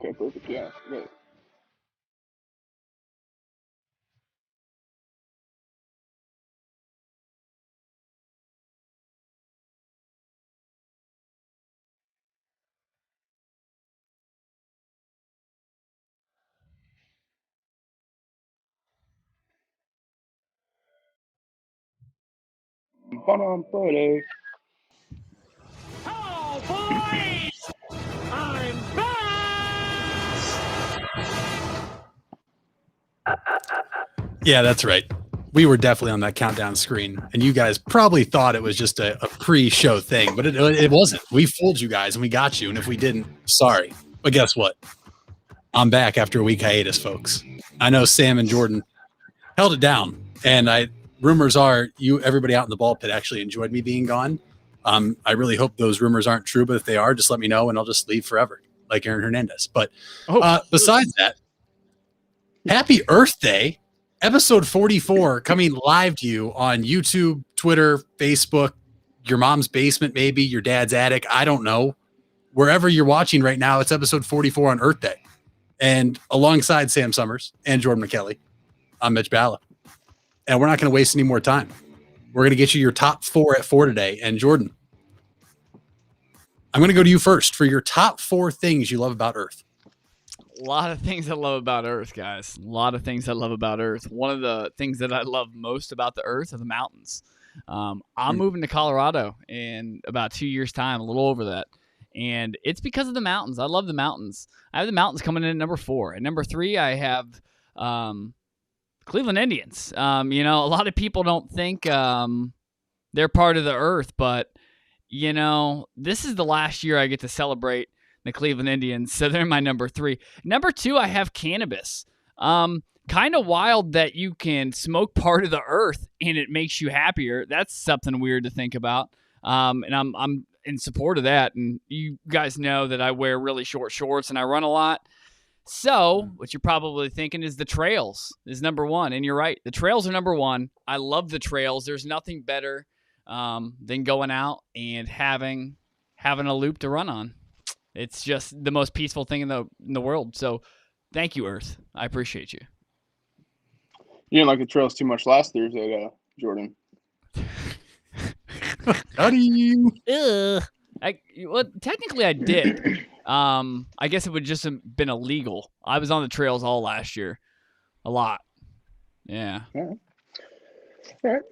Okay, perfect. Yeah, great. Fun on Friday. Hello, boys! I'm back! Yeah, that's right. We were definitely on that countdown screen, and you guys probably thought it was just a pre-show thing, but it wasn't. We fooled you guys, and we got you. And if we didn't, sorry. But guess what? I'm back after a week hiatus, folks. I know Sam and Jordan held it down, and rumors are everybody out in the ball pit actually enjoyed me being gone. I really hope those rumors aren't true, but if they are, just let me know, and I'll just leave forever, like Aaron Hernandez. But besides that, happy Earth Day. Episode 44 coming live to you on YouTube, Twitter, Facebook, your mom's basement, maybe your dad's attic. I don't know. Wherever you're watching right now, it's episode 44 on Earth Day. And alongside Sam Summers and Jordan McKelley, I'm Mitch Balla. And we're not going to waste any more time. We're going to get you your top 4 at 4 today. And Jordan, I'm going to go to you first for your top 4 things you love about Earth. A lot of things I love about Earth, guys. A lot of things I love about Earth. One of the things that I love most about the Earth are the mountains. I'm moving to Colorado in about 2 years' time, a little over that. And it's because of the mountains. I love the mountains. I have the mountains coming in at number 4. At number 3, I have Cleveland Indians. A lot of people don't think they're part of the Earth, but, this is the last year I get to celebrate the Cleveland Indians, so they're my number 3. Number 2, I have cannabis. Kind of wild that you can smoke part of the earth and it makes you happier. That's something weird to think about. And I'm in support of that. And you guys know that I wear really short shorts and I run a lot. So what you're probably thinking is the trails is number 1. And you're right. The trails are number 1. I love the trails. There's nothing better than going out and having a loop to run on. It's just the most peaceful thing in the world. So thank you, Earth. I appreciate you. You didn't like the trails too much last Thursday, Jordan. How do you? Technically I did. I guess it would just have been illegal. I was on the trails all last year. A lot. Yeah. All right.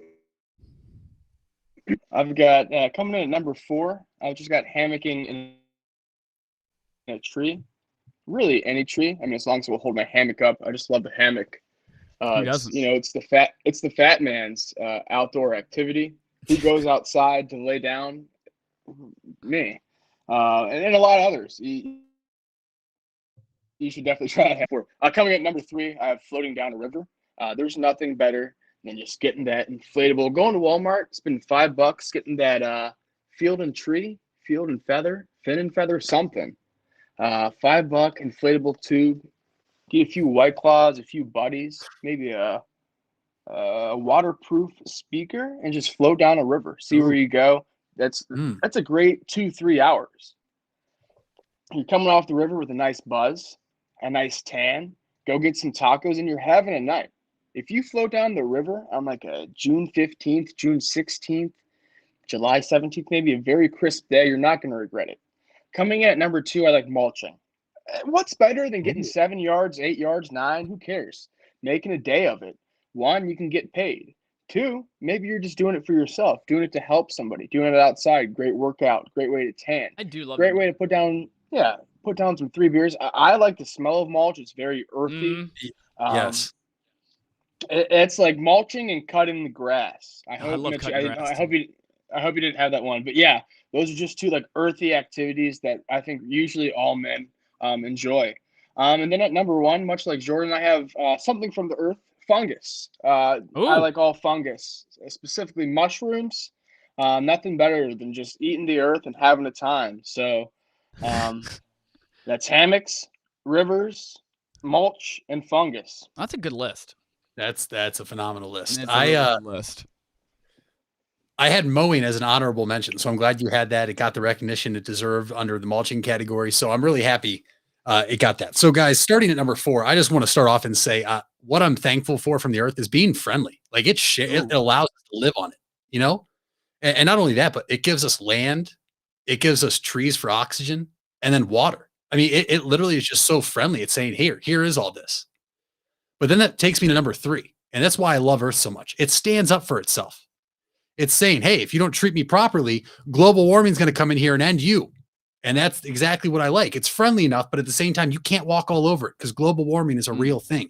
I've got coming in at number 4. I've just got hammocking in a tree. Really, any tree. I mean, as long as it will hold my hammock up. I just love the hammock. Who doesn't? It's the fat man's outdoor activity. Who goes outside to lay down? Me. And then a lot of others. You should definitely try that. Coming at number 3, I have floating down a river. There's nothing better than just getting that inflatable. Going to Walmart, spend $5, getting that field and feather, fin and feather, something. $5 inflatable tube. Get a few White Claws, a few buddies, maybe a waterproof speaker, and just float down a river. See where you go. That's a great 2-3 hours. You're coming off the river with a nice buzz, a nice tan. Go get some tacos, and you're having a night. If you float down the river on like a June 15th, June 16th, July 17th, maybe a very crisp day, you're not going to regret it. Coming in at number 2, I like mulching. What's better than getting 7 yards, 8 yards, 9? Who cares? Making a day of it. 1, you can get paid. 2, maybe you're just doing it for yourself, doing it to help somebody, doing it outside. Great workout, great way to tan. I do love Great way to put down some 3 beers. I like the smell of mulch. It's very earthy. Yes. It's like mulching and cutting the grass. I hope you didn't have that one, but yeah, those are just 2 like earthy activities that I think usually all men enjoy. And then at number 1, much like Jordan, I have something from the earth, fungus. I like all fungus, specifically mushrooms. Nothing better than just eating the earth and having a time. So that's hammocks, rivers, mulch, and fungus. That's a good list. That's a phenomenal list. It's a good list. I had mowing as an honorable mention, so I'm glad you had that. It got the recognition it deserved under the mulching category. So I'm really happy It got that. So, guys, starting at number 4, I just want to start off and say what I'm thankful for from the Earth is being friendly. Like it allows us to live on it, you know? And not only that, but it gives us land, it gives us trees for oxygen, and then water. I mean, it literally is just so friendly. It's saying, here is all this. But then that takes me to number 3. And that's why I love Earth so much. It stands up for itself. It's saying, hey, if you don't treat me properly, global warming is going to come in here and end you. And that's exactly what I like. It's friendly enough, but at the same time, you can't walk all over it because global warming is a real thing.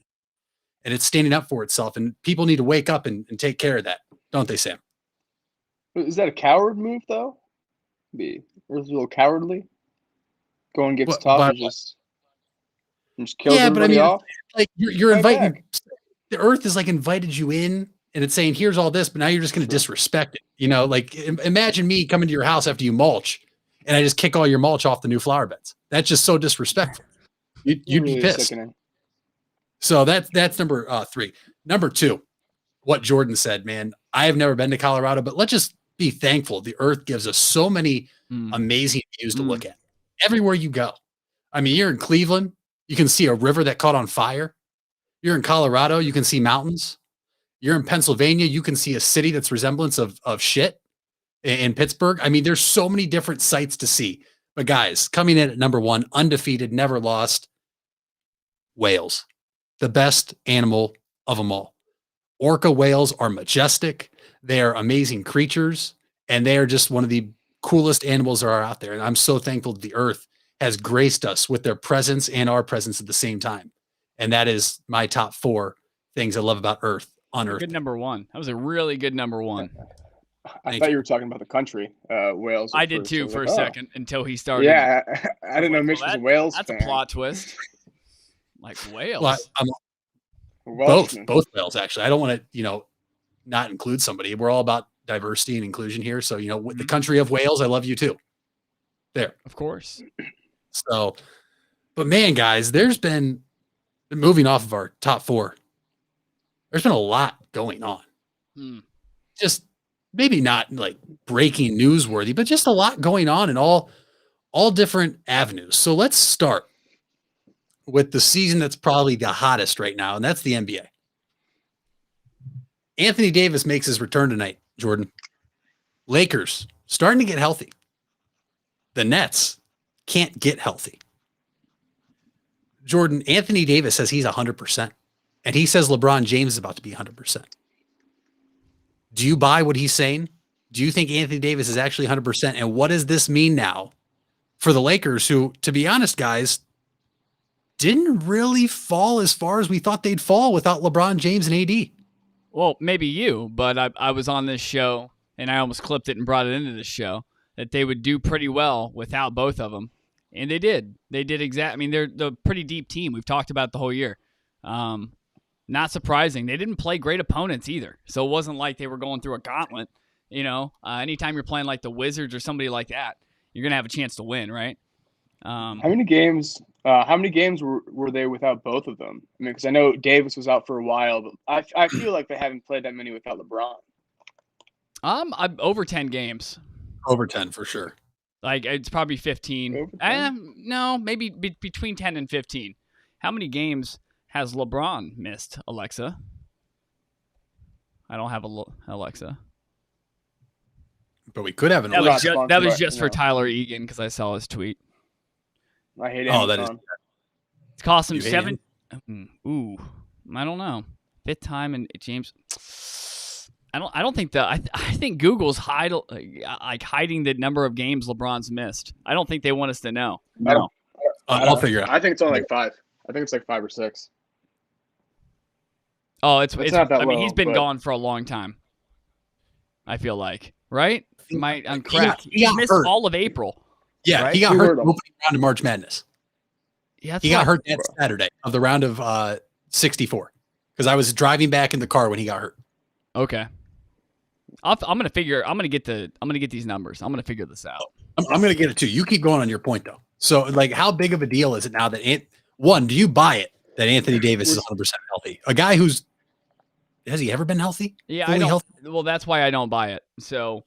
And it's standing up for itself. And people need to wake up and take care of that. Don't they, Sam? Is that a coward move, though? Earth's a little cowardly. Going gets tough and just kills everybody off. Like you're inviting back. The Earth is like invited you in, and it's saying, here's all this, but now you're just going to disrespect it. You know, like imagine me coming to your house after you mulch, and I just kick all your mulch off the new flower beds. That's just so disrespectful. You'd really be pissed. Sickening. So that's number 3. Number 2, what Jordan said, man, I have never been to Colorado, but let's just be thankful. The Earth gives us so many amazing views to look at everywhere you go. I mean, you're in Cleveland, you can see a river that caught on fire. You're in Colorado, you can see mountains. You're in Pennsylvania, you can see a city that's resemblance of shit in Pittsburgh. I mean, there's so many different sights to see. But guys, coming in at number 1, undefeated, never lost, whales. The best animal of them all. Orca whales are majestic. They are amazing creatures, and they are just one of the coolest animals that are out there. And I'm so thankful that the Earth has graced us with their presence and our presence at the same time. And that is my top 4 things I love about Earth on Earth. Good number 1. That was a really good number 1. I thought you were talking about the country, Wales. I did too for a second until he started. Yeah, I didn't know Mitch was a Wales fan. That's a plot twist. Like Wales. Well, both Wales, actually. I don't want to, not include somebody. We're all about diversity and inclusion here. So, with the country of Wales, I love you too. There. Of course. So, but man, guys, there's been, moving off of our top 4, there's been a lot going on. Just maybe not like breaking newsworthy, but just a lot going on in all different avenues. So let's start with the season that's probably the hottest right now, and that's the NBA. Anthony Davis makes his return tonight, Jordan. Lakers starting to get healthy. The Nets can't get healthy. Jordan, Anthony Davis says he's 100%, and he says LeBron James is about to be 100%. Do you buy what he's saying? Do you think Anthony Davis is actually 100%? And what does this mean now for the Lakers, who, to be honest, guys, didn't really fall as far as we thought they'd fall without LeBron James and AD? Well, maybe you, but I was on this show, and I almost clipped it and brought it into this show, that they would do pretty well without both of them. And they did. They did exactly. I mean, they're the pretty deep team. We've talked about it the whole year. Not surprising. They didn't play great opponents either. So it wasn't like they were going through a gauntlet. Anytime you're playing like the Wizards or somebody like that, you're going to have a chance to win, right? How many games were they without both of them? I mean, because I know Davis was out for a while, but I feel like they haven't played that many without LeBron. I'm over 10 games. Over 10 for sure. Like it's probably 15. No, maybe between 10 and 15. How many games has LeBron missed, Alexa? I don't have Alexa. But we could have an Alexa. That was just for Tyler Egan because I saw his tweet. I hate it. Oh, that is. It's cost him 7. Ooh, I don't know. 5th time and James. I don't think that. I think Google's hiding the number of games LeBron's missed. I don't think they want us to know. No. I'll figure it out. I think it's only like 5. I think it's like 5 or 6. Oh, it's not that low, he's been gone for a long time. I feel like, right? I'm correct. He missed hurt. All of April. Yeah, right? He got hurt opening round of March Madness. Yeah, he got hurt that Saturday of the round of 64 because I was driving back in the car when he got hurt. Okay. I'm gonna get these numbers. I'm gonna figure this out. I'm gonna get it too. You keep going on your point though. So, like, how big of a deal is it now that do you buy it that Anthony Davis is 100% healthy? A guy has he ever been healthy? Yeah, I don't. Healthy? Well, that's why I don't buy it. So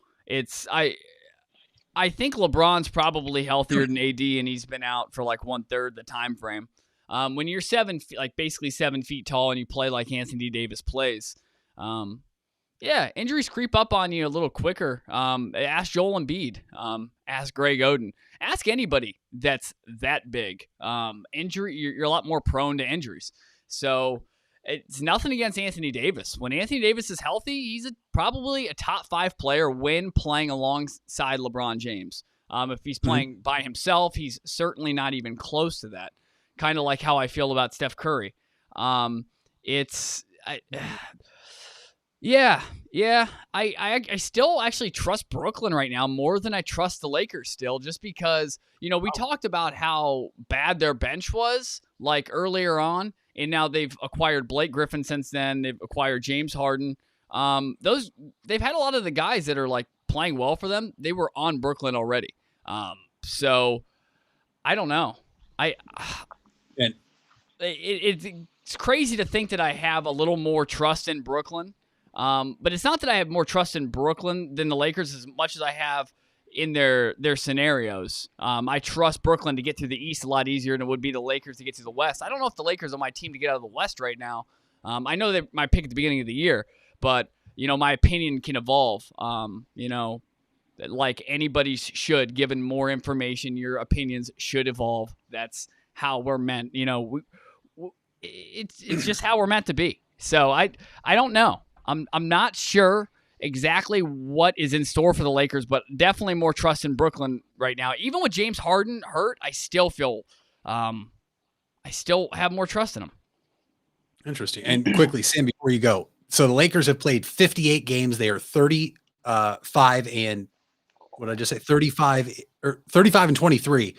I think LeBron's probably healthier than AD, and he's been out for like 1/3 the time frame. When you're basically 7 feet tall, and you play like Anthony Davis plays, yeah, injuries creep up on you a little quicker. Ask Joel Embiid. Ask Greg Oden. Ask anybody that's that big. Injury, you're a lot more prone to injuries. So it's nothing against Anthony Davis. When Anthony Davis is healthy, he's probably a top 5 player when playing alongside LeBron James. If he's playing by himself, he's certainly not even close to that. Kind of like how I feel about Steph Curry. Yeah. I still actually trust Brooklyn right now more than I trust the Lakers still, just because, we talked about how bad their bench was like earlier on, and now they've acquired Blake Griffin since then. They've acquired James Harden. They've had a lot of the guys that are like playing well for them. They were on Brooklyn already. So I don't know. It's crazy to think that I have a little more trust in Brooklyn. But it's not that I have more trust in Brooklyn than the Lakers as much as I have in their scenarios. I trust Brooklyn to get through the East a lot easier than it would be the Lakers to get through the West. I don't know if the Lakers are my team to get out of the West right now. I know they're my pick at the beginning of the year, but, my opinion can evolve. Like anybody's should, given more information, your opinions should evolve. That's how we're meant, it's just how we're meant to be. So I don't know. I'm not sure exactly what is in store for the Lakers, but definitely more trust in Brooklyn right now. Even with James Harden hurt, I still feel I still have more trust in him. Interesting. And quickly, Sam, before you go, so the Lakers have played 58 games. They are 35 and what did I just say? 35 and 23.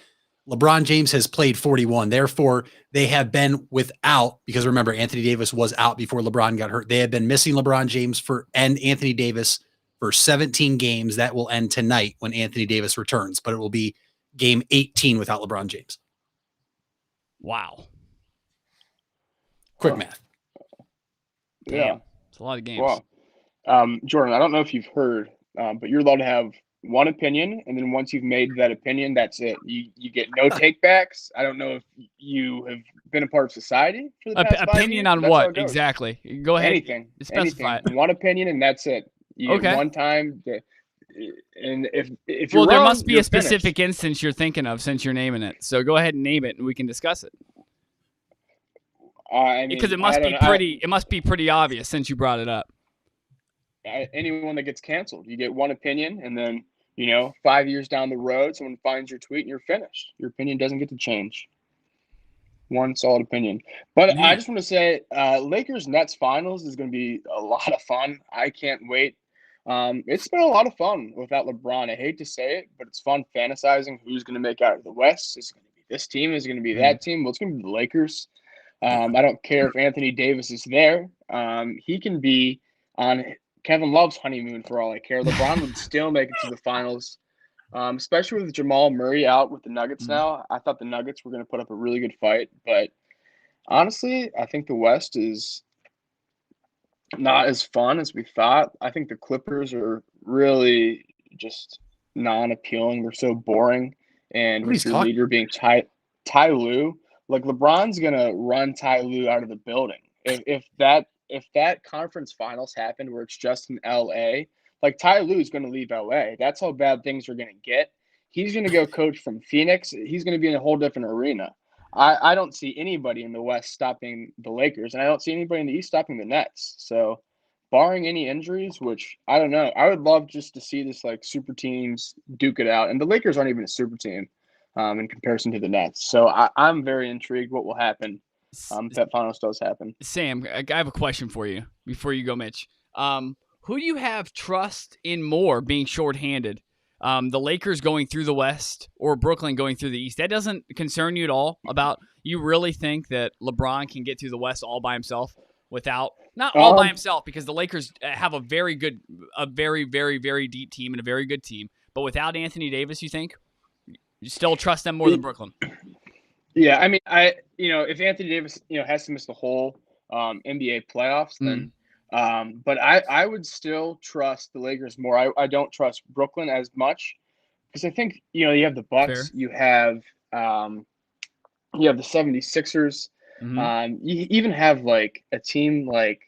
LeBron James has played 41. Therefore, they have been without, because remember, Anthony Davis was out before LeBron got hurt. They have been missing LeBron James and Anthony Davis for 17 games. That will end tonight when Anthony Davis returns, but it will be game 18 without LeBron James. Wow. Quick math. Yeah. It's a lot of games. Wow. Jordan, I don't know if you've heard, but you're allowed to have one opinion, and then once you've made that opinion, that's it. You get no takebacks. I don't know if you have been a part of society for the past 5 opinion years, on what exactly? Go ahead. Anything. Specify. One opinion, and that's it. You get one time. And if you're there wrong, must be a specific finished. instance you're thinking of since you're naming it. So go ahead and name it, and we can discuss it. Because it must be pretty obvious since you brought it up. Anyone that gets canceled, you get one opinion, and then 5 years down the road, someone finds your tweet and you're finished. Your opinion doesn't get to change. One solid opinion. But I just want to say, Lakers Nets finals is going to be a lot of fun. I can't wait. It's been a lot of fun without LeBron. I hate to say it, but it's fun fantasizing who's going to make out of the West. Is it going to be this team? Is it going to be that team? Well, it's going to be the Lakers. I don't care if Anthony Davis is there. He can be on Kevin Love's honeymoon for all I care. LeBron would still make it to the finals, especially with Jamal Murray out with the Nuggets now. I thought the Nuggets were going to put up a really good fight, but honestly, I think the West is not as fun as we thought. I think the Clippers are really just non-appealing. They're so boring, and with your leader being Ty Lue, like LeBron's going to run Ty Lue out of the building. If that conference finals happened where it's just in LA, like Ty Lue is going to leave LA. That's how bad things are going to get. He's going to go coach from Phoenix. He's going to be in a whole different arena. I don't see anybody in the West stopping the Lakers, and I don't see anybody in the East stopping the Nets. So barring any injuries, which I don't know, I would love just to see this like super teams duke it out. And the Lakers aren't even a super team in comparison to the Nets. So I'm very intrigued what will happen. If that finals does happen. Sam, I have a question for you before you go, Mitch. Who do you have trust in more being shorthanded? The Lakers going through the West or Brooklyn going through the East? That doesn't concern you at all about, you really think that LeBron can get through the West all by himself without, not all by himself, because the Lakers have a very, very, very deep team and a very good team. But without Anthony Davis, you think? You still trust them more than Brooklyn? Yeah, I mean, if Anthony Davis, has to miss the whole NBA playoffs, then, but I would still trust the Lakers more. I don't trust Brooklyn as much, because I think you have the Bucks, Fair. you have the 76ers. You even have like a team like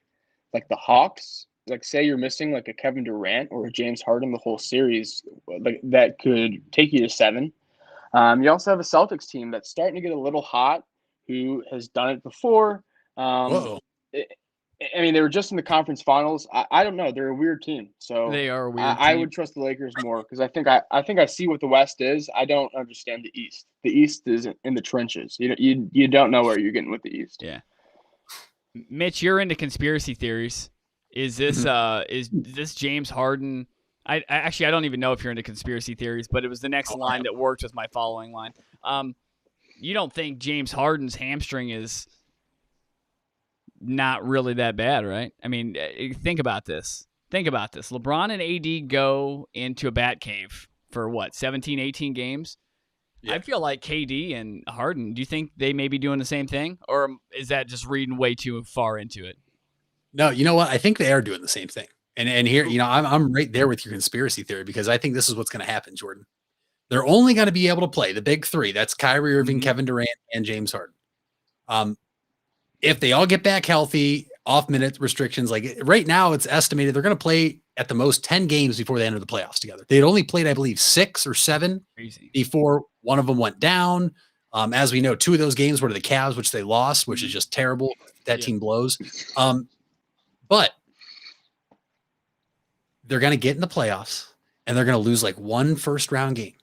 the Hawks. Like, say you're missing like a Kevin Durant or a James Harden the whole series, like that could take you to 7. You also have a Celtics team that's starting to get a little hot, who has done it before. Whoa. I mean, they were just in the conference finals. I don't know. They're a weird team. So They are a weird I team. would trust the Lakers more because I think I see what the West is. I don't understand the East. The East is in the trenches. You don't know where you're getting with the East. Yeah. Mitch, you're into conspiracy theories. Is this James Harden? I actually, I don't even know if you're into conspiracy theories, but it was the next line that worked with my following line. You don't think James Harden's hamstring is not really that bad, right? I mean, think about this. LeBron and AD go into a bat cave for what, 17, 18 games? Yeah. I feel like KD and Harden, do you think they may be doing the same thing? Or is that just reading way too far into it? No, you know what? I think they are doing the same thing. And here, I'm right there with your conspiracy theory because I think this is what's going to happen, Jordan. They're only going to be able to play the big 3. That's Kyrie Irving, Kevin Durant, and James Harden. If they all get back healthy, off minute restrictions, like right now, it's estimated they're going to play at the most 10 games before they enter the playoffs together. They had only played, I believe, 6 or 7 before one of them went down. As we know, 2 of those games were to the Cavs, which they lost, which is just terrible. That team blows. But they're going to get in the playoffs and they're going to lose like 1 first-round game.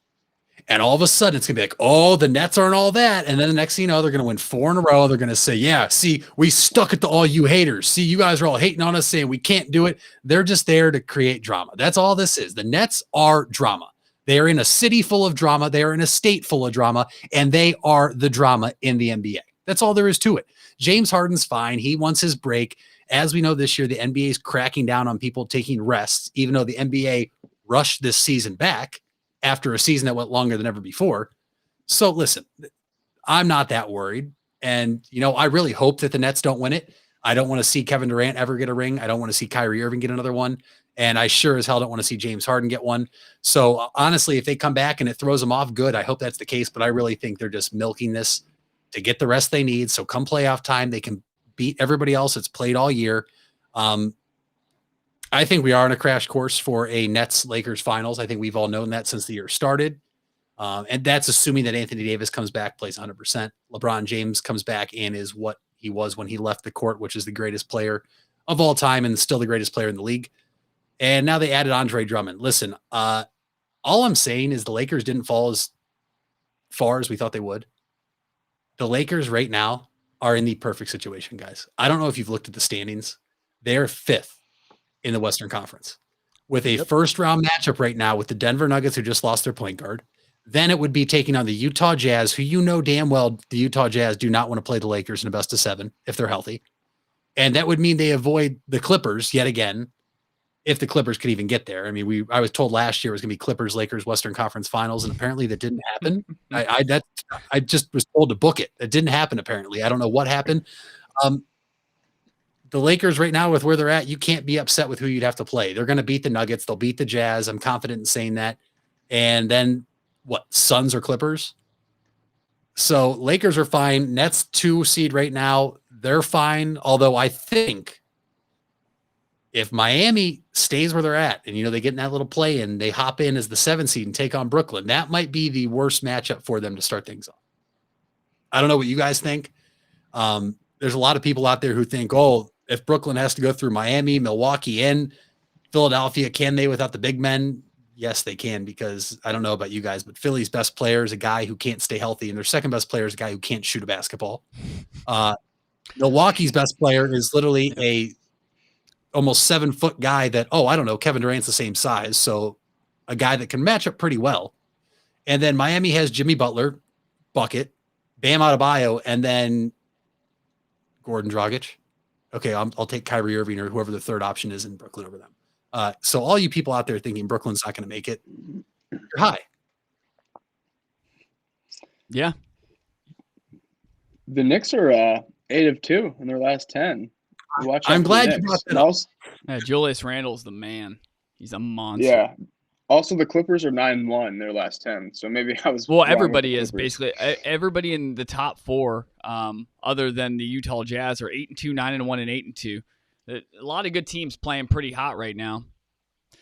And all of a sudden, it's going to be like, oh, the Nets aren't all that. And then the next thing you know, they're going to win 4 in a row. They're going to say, yeah, see, we stuck it to all you haters. See, you guys are all hating on us saying we can't do it. They're just there to create drama. That's all this is. The Nets are drama. They are in a city full of drama. They are in a state full of drama. And they are the drama in the NBA. That's all there is to it. James Harden's fine. He wants his break. As we know this year, the NBA is cracking down on people taking rests, even though the NBA rushed this season back after a season that went longer than ever before. So listen, I'm not that worried. And, I really hope that the Nets don't win it. I don't want to see Kevin Durant ever get a ring. I don't want to see Kyrie Irving get another one. And I sure as hell don't want to see James Harden get one. So honestly, if they come back and it throws them off, good. I hope that's the case. But I really think they're just milking this to get the rest they need. So come playoff time, they can beat everybody else that's played all year. I think we are on a crash course for a Nets-Lakers finals. I think we've all known that since the year started. And that's assuming that Anthony Davis comes back, plays 100%. LeBron James comes back and is what he was when he left the court, which is the greatest player of all time and still the greatest player in the league. And now they added Andre Drummond. Listen, all I'm saying is the Lakers didn't fall as far as we thought they would. The Lakers right now are in the perfect situation, guys. I don't know if you've looked at the standings. They're 5th in the Western Conference with a first-round matchup right now with the Denver Nuggets, who just lost their point guard. Then it would be taking on the Utah Jazz, who damn well the Utah Jazz do not want to play the Lakers in a best of 7 if they're healthy. And that would mean they avoid the Clippers yet again, if the Clippers could even get there. I mean, I was told last year it was going to be Clippers-Lakers Western Conference Finals, and apparently that didn't happen. I just was told to book it. It didn't happen, apparently. I don't know what happened. The Lakers right now, with where they're at, you can't be upset with who you'd have to play. They're going to beat the Nuggets. They'll beat the Jazz. I'm confident in saying that. And then what? Suns or Clippers? So Lakers are fine. Nets 2 seed right now. They're fine. Although I think if Miami stays where they're at and, they get in that little play and they hop in as the 7 seed and take on Brooklyn, that might be the worst matchup for them to start things off. I don't know what you guys think. There's a lot of people out there who think, if Brooklyn has to go through Miami, Milwaukee, and Philadelphia, can they without the big men? Yes, they can, because I don't know about you guys, but Philly's best player is a guy who can't stay healthy, and their second best player is a guy who can't shoot a basketball. Milwaukee's best player is literally a almost 7-foot guy that, Kevin Durant's the same size, so a guy that can match up pretty well. And then Miami has Jimmy Butler, bucket, Bam Adebayo, and then Gordon Dragic. Okay, I'll take Kyrie Irving or whoever the third option is in Brooklyn over them. So all you people out there thinking Brooklyn's not going to make it, you're high. Yeah. The Knicks are 8 of 2 in their last 10. I'm glad you brought that up. Julius Randle's the man. He's a monster. Yeah. Also, the Clippers are 9-1 their last 10, so maybe I was Well, wrong with everybody the is Clippers. basically everybody in the top four, other than the Utah Jazz, are 8-2, 9-1, and 8-2. A lot of good teams playing pretty hot right now.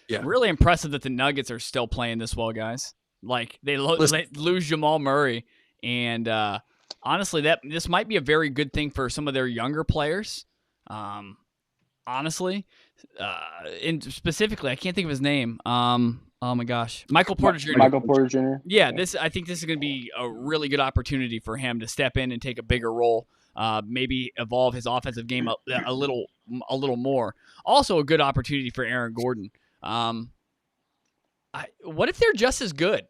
Yeah. Really impressive that the Nuggets are still playing this well, guys. Like they lose Jamal Murray, and honestly, this might be a very good thing for some of their younger players. Honestly, and specifically, I can't think of his name. Oh my gosh, Michael Porter Jr. Michael Porter Jr. Yeah, I think this is going to be a really good opportunity for him to step in and take a bigger role. Maybe evolve his offensive game a little more. Also, a good opportunity for Aaron Gordon. What if they're just as good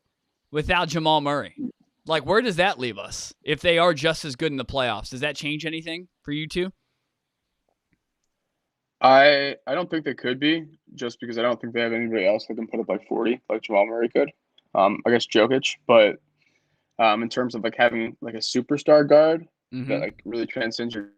without Jamal Murray? Like, where does that leave us if they are just as good in the playoffs? Does that change anything for you two? I don't think they could be, just because I don't think they have anybody else that can put up like 40 like Jamal Murray could. I guess Jokic, but in terms of like having like a superstar guard that like really transcends your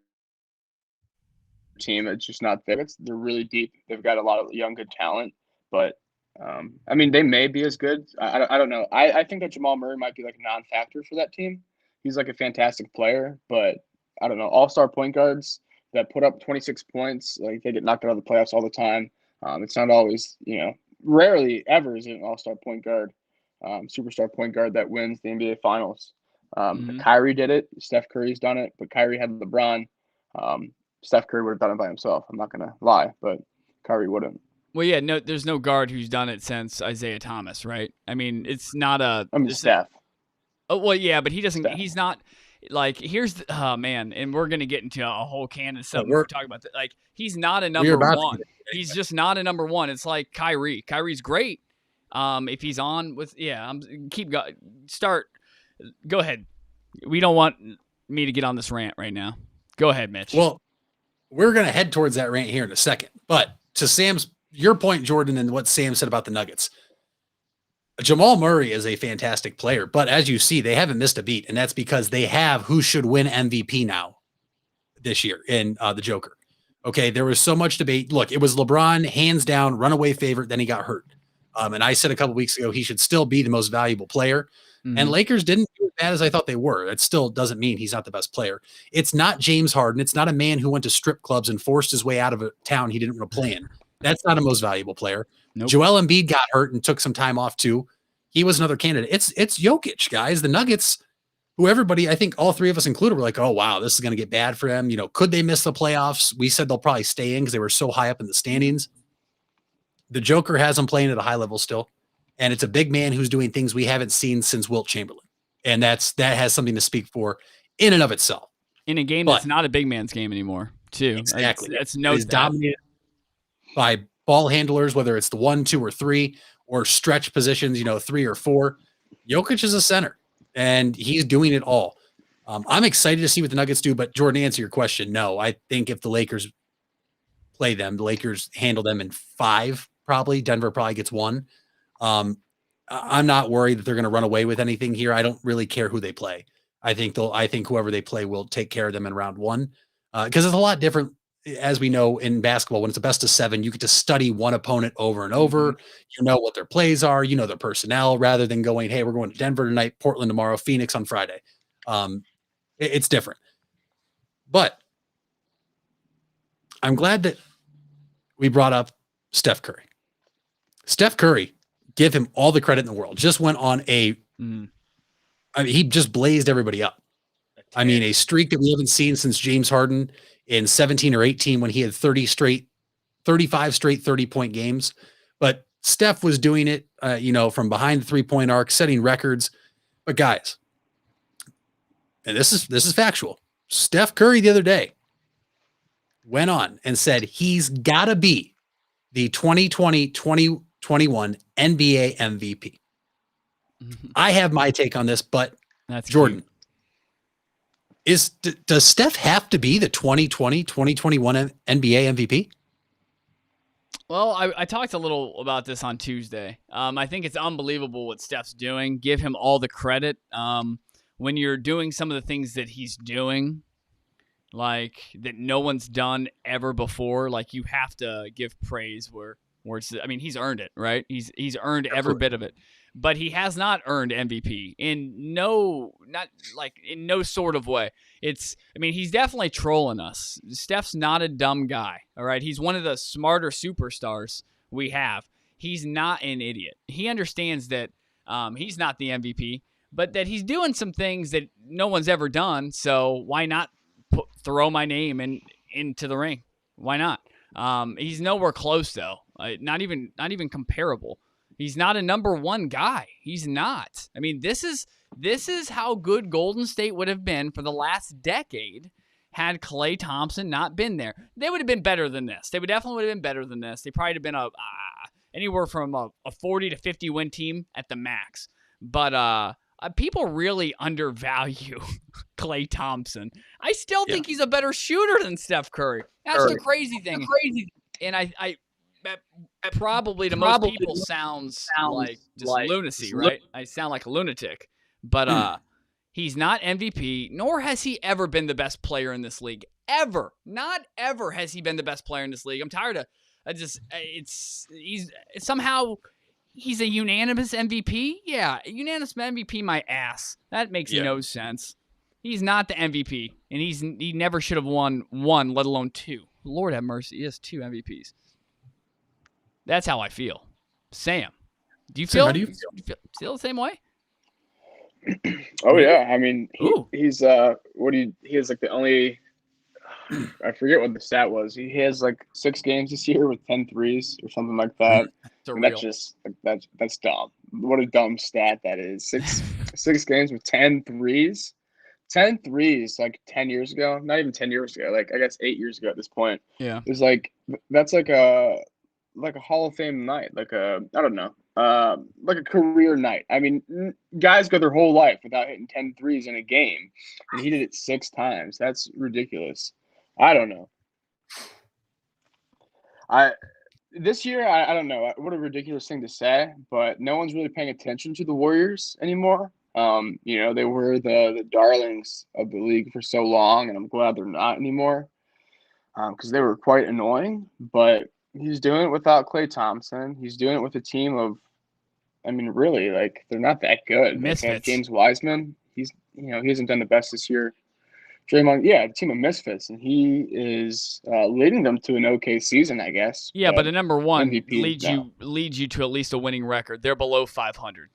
team, it's just not there. They're really deep. They've got a lot of young good talent, but I mean they may be as good. I don't know. I think that Jamal Murray might be like a non-factor for that team. He's like a fantastic player, but I don't know. All-star point guards that put up 26 points, like they get knocked out of the playoffs all the time. It's not always, rarely ever is it an all-star point guard, superstar point guard that wins the NBA Finals. Kyrie did it. Steph Curry's done it, but Kyrie had LeBron. Steph Curry would have done it by himself. I'm not going to lie, but Kyrie wouldn't. Well, yeah, no, there's no guard who's done it since Isaiah Thomas, right? I mean, it's not a. I mean, Steph. Oh well, yeah, but he doesn't. Steph. He's not. Like, here's the, oh man, and we're gonna get into a whole can of stuff. We're talking about that. Like, he's not a number one. He's just not a number one. It's like Kyrie. Kyrie's great. If he's on with, Go ahead. We don't want me to get on this rant right now. Go ahead, Mitch. Well, we're gonna head towards that rant here in a second. But to your point, Jordan, and what Sam said about the Nuggets. Jamal Murray is a fantastic player, but as you see, they haven't missed a beat, and that's because they have who should win MVP now this year in the Joker. Okay, there was so much debate. Look, it was LeBron, hands down, runaway favorite, then he got hurt. And I said a couple weeks ago he should still be the most valuable player, and Lakers didn't do as bad as I thought they were. It still doesn't mean he's not the best player. It's not James Harden. It's not a man who went to strip clubs and forced his way out of a town he didn't want to play in. That's not a most valuable player. Nope. Joel Embiid got hurt and took some time off too. He was another candidate. It's Jokic, guys. The Nuggets, who everybody, I think all three of us included, were like, oh, wow, this is going to get bad for them. Could they miss the playoffs? We said they'll probably stay in because they were so high up in the standings. The Joker has them playing at a high level still. And it's a big man who's doing things we haven't seen since Wilt Chamberlain. And that has something to speak for in and of itself. In a game that's not a big man's game anymore, too. Exactly. It's dominated by ball handlers, whether it's the 1, 2, or 3, or stretch positions, 3 or 4. Jokic is a center, and he's doing it all. I'm excited to see what the Nuggets do, but Jordan, to answer your question, no. I think if the Lakers play them, the Lakers handle them in 5, probably. Denver probably gets 1. I'm not worried that they're going to run away with anything here. I don't really care who they play. I think whoever they play will take care of them in round 1, because it's a lot different. As we know in basketball, when it's a best of 7, you get to study one opponent over and over. You know what their plays are, their personnel, rather than going, hey, we're going to Denver tonight, Portland tomorrow, Phoenix on Friday. It's different. But I'm glad that we brought up Steph Curry. Steph Curry, give him all the credit in the world, just went on he just blazed everybody up. I mean, a streak that we haven't seen since James Harden in 17 or 18 when he had 35 straight 30-point games. But Steph was doing it, from behind the 3-point arc, setting records. But guys, and this is factual. Steph Curry the other day went on and said he's got to be the 2020-2021 NBA MVP. I have my take on this, but that's Jordan. Does Steph have to be the 2020-2021 NBA MVP? Well, I talked a little about this on Tuesday. I think it's unbelievable what Steph's doing. Give him all the credit. When you're doing some of the things that he's doing, like that no one's done ever before, like you have to give praise where where it's, I mean, he's earned it, right? He's earned every bit of it, but he has not earned MVP in no sort of way. I mean, he's definitely trolling us. Steph's not a dumb guy, all right? He's one of the smarter superstars we have. He's not an idiot. He understands that he's not the MVP, but that he's doing some things that no one's ever done. So why not throw my name into the ring? Why not? He's nowhere close though. Not even comparable. He's not a number one guy. He's not. I mean, this is how good Golden State would have been for the last decade had Klay Thompson not been there. They would have been better than this. They would definitely have been better than this. They probably would have been anywhere from a 40 to 50 win team at the max. But people really undervalue Klay Thompson. I still think he's a better shooter than Steph Curry. That's the crazy thing. And I probably to most people sounds like just lunacy, right? I sound like a lunatic. But he's not MVP, nor has he ever been the best player in this league. Ever. Not ever has he been the best player in this league. I'm tired of he's a unanimous MVP? Yeah, unanimous MVP my ass. That makes no sense. He's not the MVP, and he never should have won one, let alone two. Lord have mercy, he has 2 MVPs. That's how I feel. Sam, do you feel? How do you feel the same way? Oh yeah, I mean he's he has like the only, I forget what the stat was. He has like 6 games this year with 10 threes or something like that. That's just that's dumb. What a dumb stat that is. 6 games with 10 threes. 10 threes like 10 years ago. Not even 10 years ago. Like I guess 8 years ago at this point. Yeah. It's like that's like a Hall of Fame night. Like I don't know. Like a career night. I mean, guys go their whole life without hitting 10 threes in a game, and he did it 6 times. That's ridiculous. I don't know. This year, I don't know. What a ridiculous thing to say, but no one's really paying attention to the Warriors anymore. They were the darlings of the league for so long, and I'm glad they're not anymore because they were quite annoying. But he's doing it without Klay Thompson. He's doing it with a team of, I mean, really, like they're not that good. Misfits. James Wiseman, he hasn't done the best this year. Draymond, a team of misfits, and he is leading them to an okay season, I guess. Yeah, but the number one MVP, leads you to at least a winning record. They're below 500.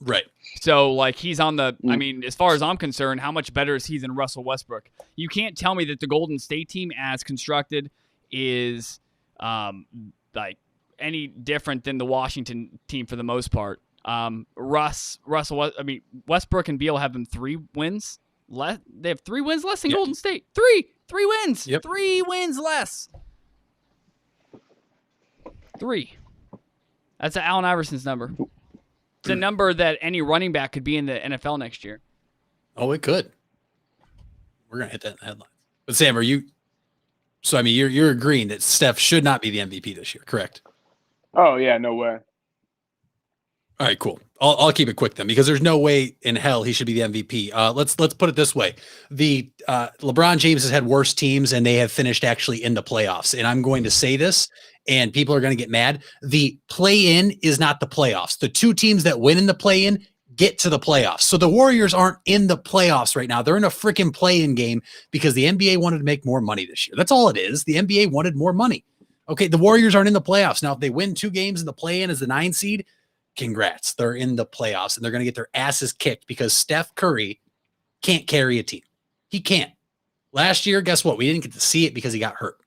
Right. So, like, he's on the I mean, as far as I'm concerned, how much better is he than Russell Westbrook? You can't tell me that the Golden State team as constructed is like any different than the Washington team for the most part. Westbrook and Beal have them 3 wins. They have 3 wins less than Golden State. 3 wins. Yep. 3 wins less. 3. That's Allen Iverson's number. It's a number that any running back could be in the NFL next year. Oh, it could. We're gonna hit that in the headlines. But Sam, are you? So I mean, you're agreeing that Steph should not be the MVP this year, correct? Oh yeah, no way. All right, cool. I'll keep it quick then, because there's no way in hell he should be the MVP. Let's put it this way: the LeBron James has had worse teams, and they have finished actually in the playoffs. And I'm going to say this, and people are going to get mad. The play-in is not the playoffs. The 2 teams that win in the play-in get to the playoffs. So the Warriors aren't in the playoffs right now. They're in a freaking play-in game because the NBA wanted to make more money this year. That's all it is. The NBA wanted more money. Okay, the Warriors aren't in the playoffs. Now, if they win 2 games in the play-in as the 9 seed, congrats. They're in the playoffs, and they're going to get their asses kicked because Steph Curry can't carry a team. He can't. Last year, guess what? We didn't get to see it because he got hurt.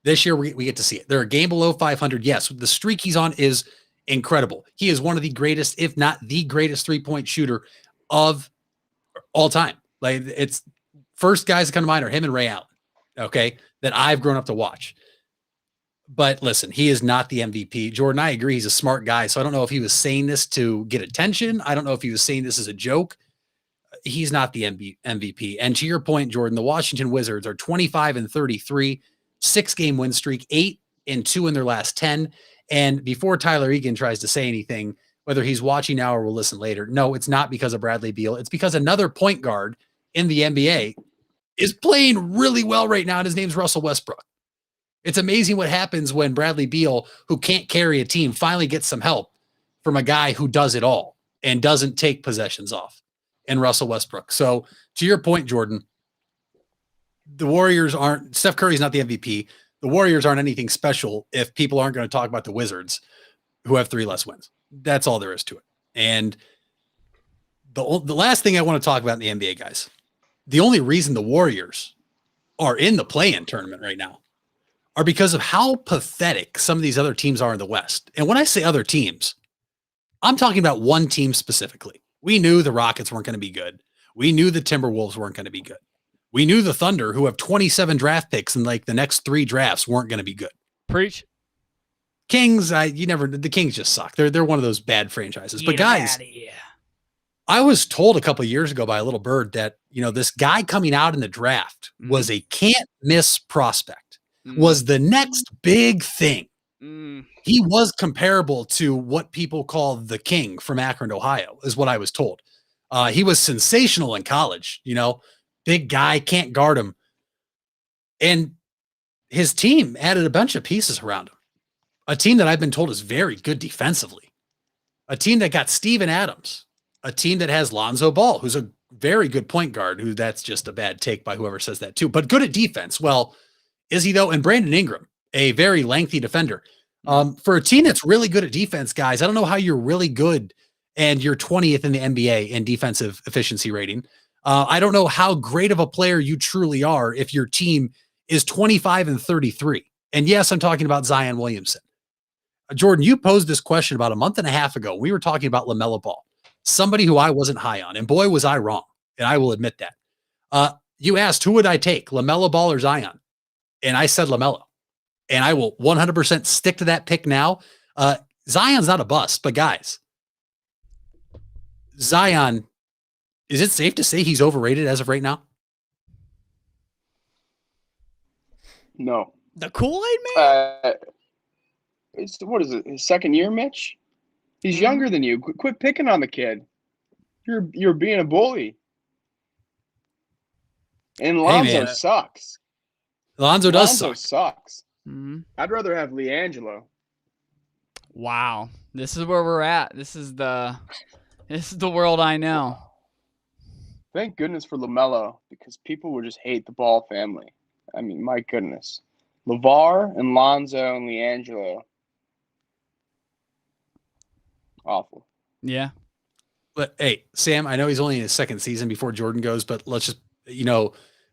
This year, we get to see it. They're a game below 500. Yes, the streak he's on is incredible. He is one of the greatest, if not the greatest, 3-point shooter of all time. Like, it's first guys that come to mind are him and Ray Allen, okay, that I've grown up to watch. But listen, he is not the MVP. Jordan, I agree. He's a smart guy. So I don't know if he was saying this to get attention. I don't know if he was saying this as a joke. He's not the MVP. And to your point, Jordan, the Washington Wizards are 25-33, 6-game win streak, 8-2 in their last 10. And before Tyler Egan tries to say anything, whether he's watching now or will listen later, no, it's not because of Bradley Beal. It's because another point guard in the NBA is playing really well right now, and his name's Russell Westbrook. It's amazing what happens when Bradley Beal, who can't carry a team, finally gets some help from a guy who does it all and doesn't take possessions off, and Russell Westbrook. So to your point, Jordan, the Warriors aren't, Steph Curry's not the MVP. The Warriors aren't anything special if people aren't going to talk about the Wizards, who have 3 less wins. That's all there is to it. And the last thing I want to talk about in the NBA, guys, the only reason the Warriors are in the play-in tournament right now are because of how pathetic some of these other teams are in the West. And when I say other teams, I'm talking about one team specifically. We knew the Rockets weren't going to be good. We knew the Timberwolves weren't going to be good. We knew the Thunder, who have 27 draft picks in like the next 3 drafts, weren't going to be good. Preach. Kings, the Kings just suck. They're one of those bad franchises. But guys, I was told a couple of years ago by a little bird that, this guy coming out in the draft was a can't miss prospect, was the next big thing. He was comparable to what people call the King from Akron, Ohio, is what I was told. He was sensational in college, big guy, can't guard him. And his team added a bunch of pieces around him. A team that I've been told is very good defensively. A team that got Steven Adams. A team that has Lonzo Ball, who's a very good point guard, who that's just a bad take by whoever says that too, but good at defense. Well, is he though? And Brandon Ingram, a very lengthy defender. For a team that's really good at defense, guys, I don't know how you're really good and you're 20th in the NBA in defensive efficiency rating. I don't know how great of a player you truly are if your team is 25-33. And yes, I'm talking about Zion Williamson. Jordan, you posed this question about a month and a half ago. We were talking about LaMelo Ball, somebody who I wasn't high on. And boy, was I wrong. And I will admit that. You asked, who would I take, LaMelo Ball or Zion? And I said LaMelo. And I will 100% stick to that pick now. Zion's not a bust, but guys, Zion, is it safe to say he's overrated as of right now? No. The Kool-Aid man? What is it? His second year, Mitch? He's younger than you. Quit picking on the kid. You're being a bully. And Lonzo sucks. Lonzo sucks. Mm-hmm. I'd rather have LiAngelo. Wow. This is where we're at. This is the world I know. Thank goodness for LaMelo, because people would just hate the Ball family. I mean, my goodness. LeVar and Lonzo and LiAngelo. Awful. Yeah. But hey, Sam, I know he's only in his second season before Jordan goes, but let's just,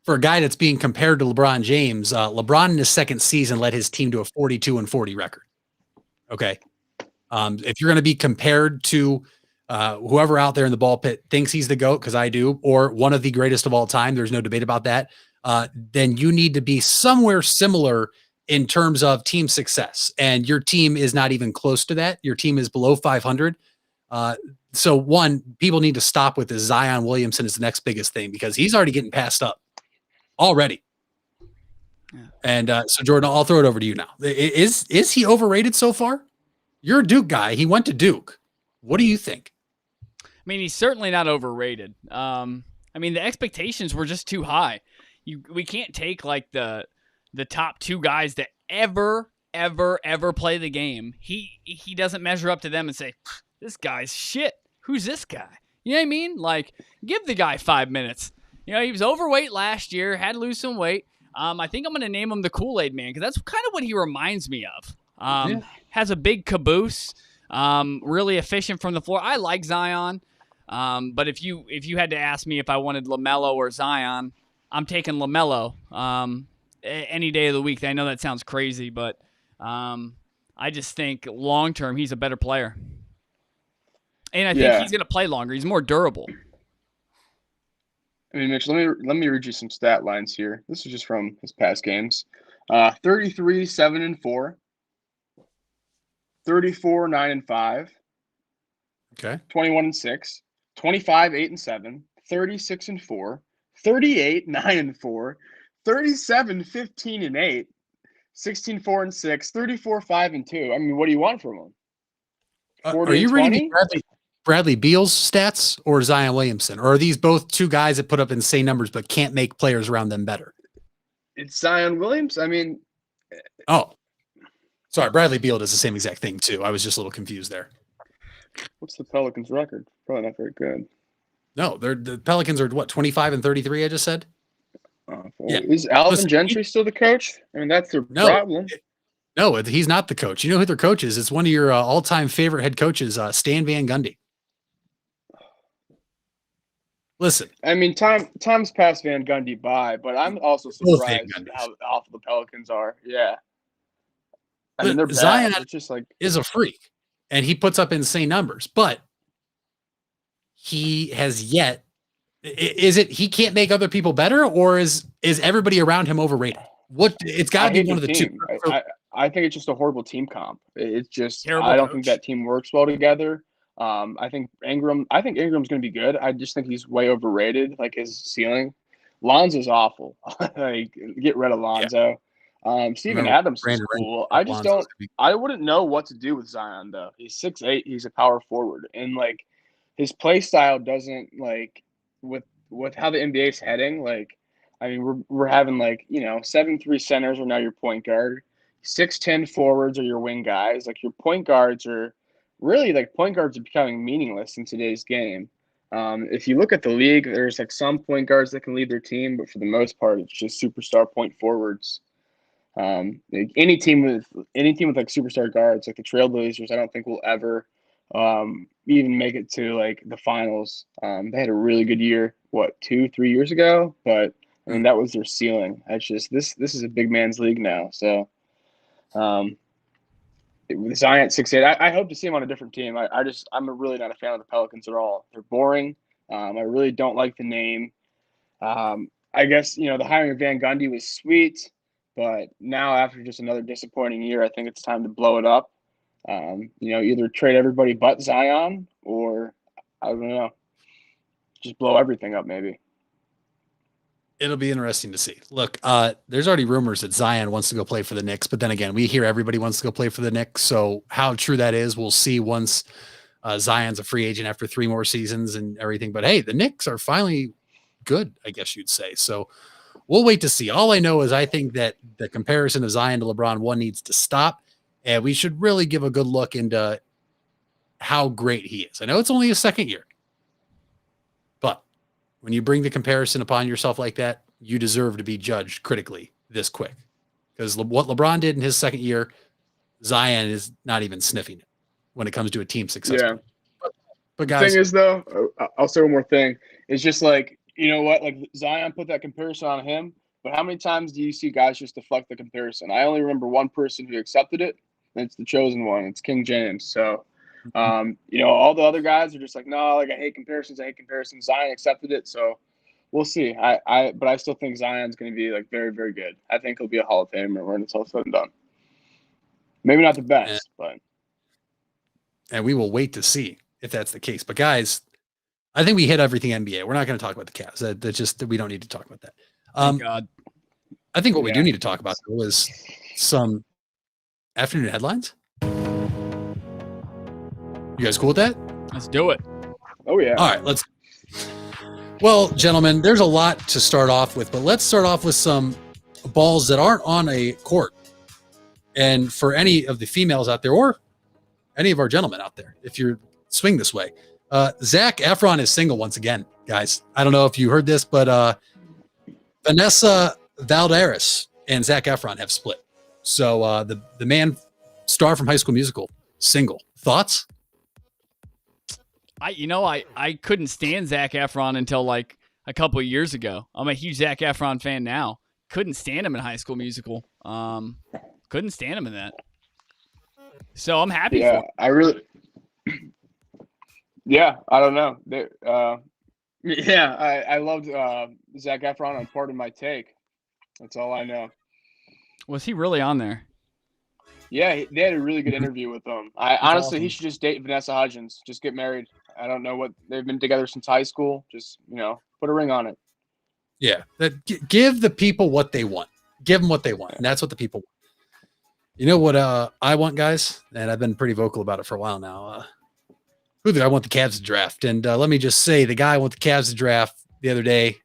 for a guy that's being compared to LeBron James, LeBron in his second season led his team to a 42-40 record. Okay. If you're going to be compared to whoever out there in the ball pit thinks he's the GOAT, because I do, or one of the greatest of all time, there's no debate about that, then you need to be somewhere similar in terms of team success. And your team is not even close to that. Your team is below 500. So one, people need to stop with this Zion Williamson is the next biggest thing, because he's already getting passed up already. Yeah. And so Jordan, I'll throw it over to you now. Is he overrated so far? You're a Duke guy. He went to Duke. What do you think? I mean, he's certainly not overrated. I mean, the expectations were just too high. We can't take like the top 2 guys that ever play the game. He doesn't measure up to them and say, this guy's shit. Who's this guy? You know what I mean? Like, give the guy 5 minutes. He was overweight last year, had to lose some weight. I think I'm going to name him the Kool-Aid man, because that's kind of what he reminds me of. Has a big caboose, really efficient from the floor. I like Zion, but if you had to ask me if I wanted LaMelo or Zion, I'm taking LaMelo any day of the week. I know that sounds crazy, but I just think long-term he's a better player. And I think he's going to play longer. He's more durable. I mean, Mitch, let me read you some stat lines here. This is just from his past games. 33, 7-4. 34, 9-5. Okay. 21-6. 25, 8-7. 36-4. 38, 9-4. 37, 15-8. 16, 4-6. 34, 5-2. I mean, what do you want from him? Are you reading Bradley Beal's stats or Zion Williamson? Or are these both 2 guys that put up insane numbers but can't make players around them better? It's Zion Williams. I mean, Oh, sorry. Bradley Beal does the same exact thing too. I was just a little confused there. What's the Pelicans' record? Probably not very good. No, the Pelicans are what, 25-33? I just said. Yeah. Is Alvin Gentry still the coach? I mean, that's their problem. No, he's not the coach. You know who their coach is? It's one of your all-time favorite head coaches, Stan Van Gundy. Listen, I mean, time's passed Van Gundy by, but I'm also surprised how awful the Pelicans are. Yeah, I mean, they're bad. Zion It's just like is a freak, and he puts up insane numbers, but he has yet. Is it he can't make other people better, or is everybody around him overrated? What it's got to be one of the two. I think it's just a horrible team comp. It's just Terrible I don't coach. think that team works well together. I think Ingram's going to be good. I just think he's way overrated, like his ceiling. Lonzo's awful. Like, get rid of Lonzo. Steven Adams is cool. I wouldn't know what to do with Zion though. He's 6'8". He's a power forward, and like his play style doesn't like with how the NBA is heading. Like, I mean, we're having like 7'3" centers are now your point guard. 6'10" forwards are your wing guys. Like your point guards are becoming meaningless in today's game. If you look at the league, there's like some point guards that can lead their team, but for the most part, it's just superstar point forwards. Like any team with like superstar guards, like the Trailblazers, I don't think will ever even make it to like the finals. They had a really good year, 2-3 years ago, but I mean that was their ceiling. It's just this is a big man's league now, so. With Zion at 6'8", I hope to see him on a different team. I'm really not a fan of the Pelicans at all. They're boring. I really don't like the name. I guess the hiring of Van Gundy was sweet, but now after just another disappointing year, I think it's time to blow it up. Either trade everybody but Zion, or I don't know, just blow everything up maybe. It'll be interesting to see. Look, there's already rumors that Zion wants to go play for the Knicks, but then again, we hear everybody wants to go play for the Knicks. So how true that is, we'll see once Zion's a free agent after 3 more seasons and everything. But hey, the Knicks are finally good, I guess you'd say. So we'll wait to see. All I know is I think that the comparison of Zion to LeBron needs to stop, and we should really give a good look into how great he is. I know it's only his second year, but when you bring the comparison upon yourself like that, you deserve to be judged critically this quick. Because what LeBron did in his second year, Zion is not even sniffing it when it comes to a team success. Yeah. But guys, the thing is, though, I'll say one more thing. It's just like, you know what? Like Zion put that comparison on him, but how many times do you see guys just deflect the comparison? I only remember one person who accepted it, and it's the chosen one. It's King James. So, all the other guys are just like, no, like I hate comparisons. Zion accepted it, so we'll see. But I still think Zion's going to be like very, very good. I think he'll be a Hall of Famer when it's all said and done. Maybe not the best, but we will wait to see if that's the case. But guys, I think we hit everything NBA. We're not going to talk about the Cavs. That's just we don't need to talk about that. Thank God. I think what we do need to talk about is some afternoon headlines. You guys cool with that? Let's do it. Oh, yeah. All right, let's. Well, gentlemen, there's a lot to start off with, but let's start off with some balls that aren't on a court. And for any of the females out there, or any of our gentlemen out there, if you're swing this way, Zac Efron is single once again, guys. I don't know if you heard this, but Vanessa Valderas and Zac Efron have split. So the man star from High School Musical, single. Thoughts? I couldn't stand Zac Efron until like a couple of years ago. I'm a huge Zac Efron fan now. Couldn't stand him in High School Musical. Couldn't stand him in that. So I'm happy for him. I don't know. I loved Zac Efron on Part of My Take. That's all I know. Was he really on there? Yeah, they had a really good interview with him. Honestly, awesome. He should just date Vanessa Hudgens. Just get married. I don't know what they've been together since high school. Just put a ring on it. Yeah, give the people what they want. Give them what they want, and that's what the people want. You know what I want, guys, and I've been pretty vocal about it for a while now. Who do I want the Cavs to draft? And let me just say, the guy I want the Cavs to draft the other day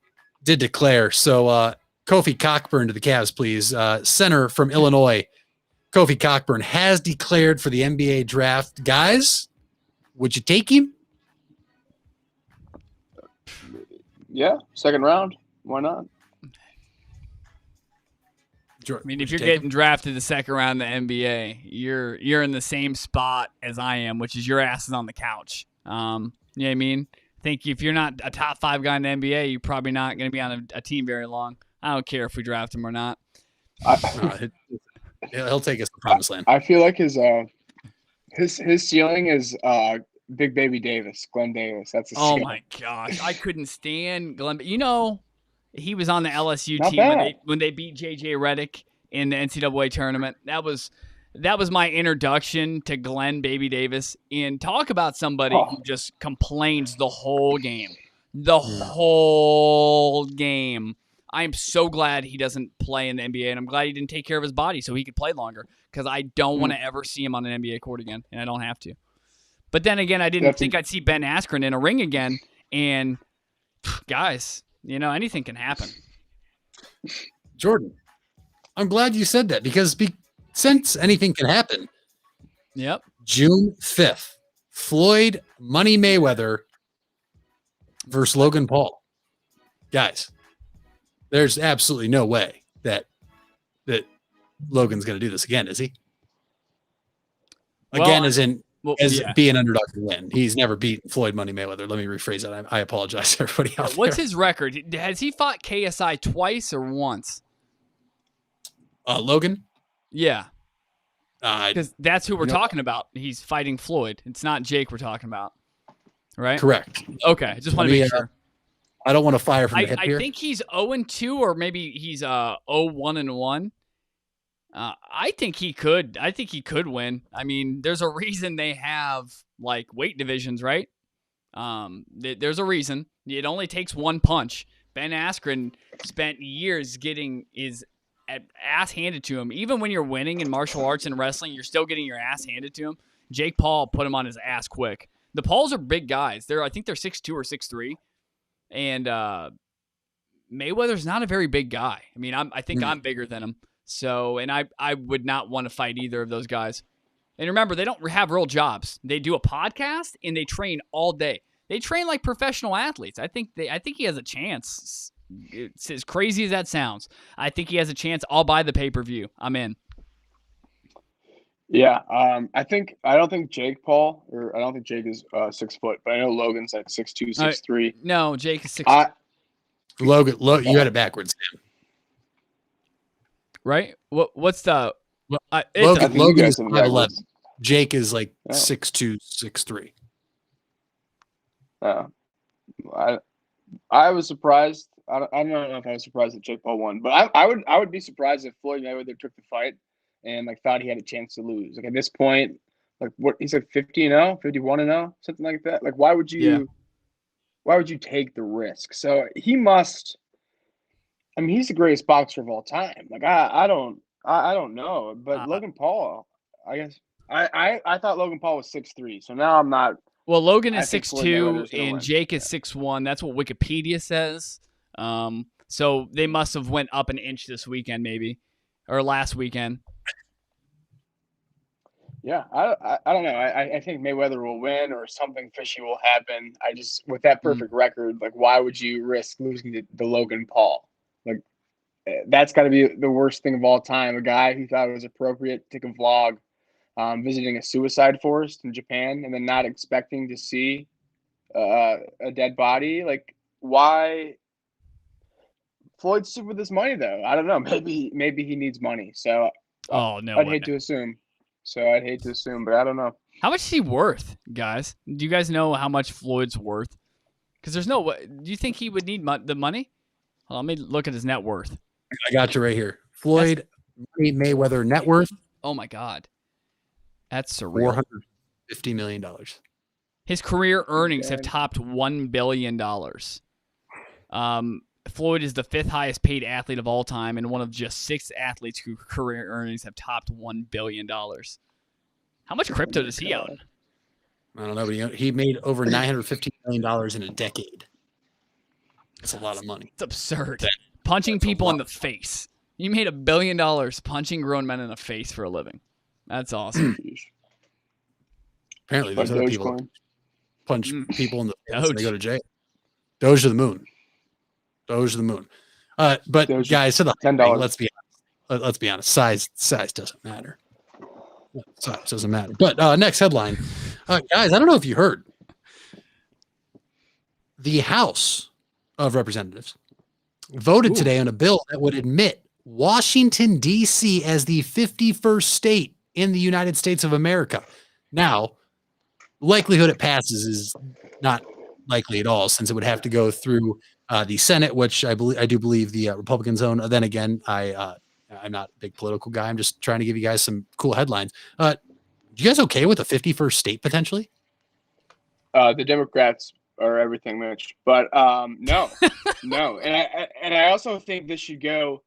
did declare. So Kofi Cockburn to the Cavs, please. Center from Illinois, Kofi Cockburn has declared for the NBA draft. Guys, would you take him? Yeah, second round. Why not? I mean, if you're getting drafted the second round in the NBA, you're in the same spot as I am, which is your ass is on the couch. You know what I mean? I think if you're not a top 5 guy in the NBA, you're probably not going to be on a team very long. I don't care if we draft him or not. He'll take us to the promised land. I feel like his ceiling is Big Baby Davis, Glenn Davis. That's oh my gosh, I couldn't stand Glenn. You know, he was on the LSU Not team bad. when they beat JJ Redick in the NCAA tournament. That was my introduction to Glenn Baby Davis. And talk about somebody who just complains the whole game. The whole game. I am so glad he doesn't play in the NBA, and I'm glad he didn't take care of his body so he could play longer, because I don't want to ever see him on an NBA court again, and I don't have to. But then again, I didn't think I'd see Ben Askren in a ring again, and guys, you know, anything can happen. Jordan, I'm glad you said that, because since anything can happen, yep. June 5th, Floyd Money Mayweather versus Logan Paul. Guys, there's absolutely no way that Logan's going to do this again, is he? Again, be an underdog to win. He's never beaten Floyd Money Mayweather. Let me rephrase that. I apologize to everybody out there. What's his record? Has he fought KSI twice or once? Logan? Yeah. Because that's who we're talking about. He's fighting Floyd. It's not Jake we're talking about. Right? Correct. Okay. Just want to make sure. I don't want to fire from the hip here. I think he's 0-2, or maybe he's 0-1-1. I think he could. I think he could win. I mean, there's a reason they have like weight divisions, right? There's a reason. It only takes one punch. Ben Askren spent years getting his ass handed to him. Even when you're winning in martial arts and wrestling, you're still getting your ass handed to him. Jake Paul put him on his ass quick. The Pauls are big guys. I think they're 6'2" or 6'3". And Mayweather's not a very big guy. I mean, I think I'm bigger than him. So, and I would not want to fight either of those guys. And remember, they don't have real jobs. They do a podcast and they train all day. They train like professional athletes. I think he has a chance. It's as crazy as that sounds. I think he has a chance. I'll buy the pay-per-view. I'm in. Yeah, I don't think Jake Paul, or I don't think Jake is 6 foot, but I know Logan's like 6'2", 6'3". No, Jake is 6. Logan, you had it backwards, Sam. Right? What's the? Logan is 5'11". Jake is like 6'2", 6'3". I was surprised. I don't know if I was surprised that Jake Paul won, but I would be surprised if Floyd Mayweather took the fight and like thought he had a chance to lose. Like at this point, like what he's like 50-0, 51-0, something like that. Like why would you take the risk? So he must. I mean, he's the greatest boxer of all time. Like I don't know, but Logan Paul, I guess I thought Logan Paul was 6'3", so now I'm not. Well, Logan is 6'2", and Jake is 6'1". That's what Wikipedia says. So they must have went up an inch this weekend, maybe, or last weekend. Yeah, I don't know. I think Mayweather will win, or something fishy will happen. I just, with that perfect record, like why would you risk losing to Logan Paul? Like that's got to be the worst thing of all time. A guy who thought it was appropriate to take a vlog visiting a suicide forest in Japan and then not expecting to see a dead body. Like why? Floyd's stupid with this money though. I don't know. Maybe he needs money. So I'd hate to assume. But I don't know. How much is he worth, guys? Do you guys know how much Floyd's worth? Because there's no way. Do you think he would need the money? Well, let me look at his net worth. I got you right here. Floyd Mayweather net worth. Oh my God, that's surreal. $450 million. His career earnings have topped $1 billion. Floyd is the 5th highest paid athlete of all time and one of just 6 athletes whose career earnings have topped $1 billion. How much crypto does he own? I don't know, but he made over $950 million in a decade. That's a lot of money. It's absurd. punching people in the face. You made $1 billion punching grown men in the face for a living. That's awesome. Apparently, there's other people that punch people in the face and they go to jail. Doge to the moon. Doge to the moon. But Doge, guys, to the $10. Let's be honest. Size doesn't matter. Size doesn't matter. But next headline, guys. I don't know if you heard. The House of Representatives voted today on a bill that would admit Washington, D.C. as the 51st state in the United States of America. Now, likelihood it passes is not likely at all, since it would have to go through the Senate, which I do believe the Republicans own. Then again, I'm not a big political guy. I'm just trying to give you guys some cool headlines. You guys okay with a 51st state potentially? The Democrats are everything, Mitch. But no, no. And I also think this should go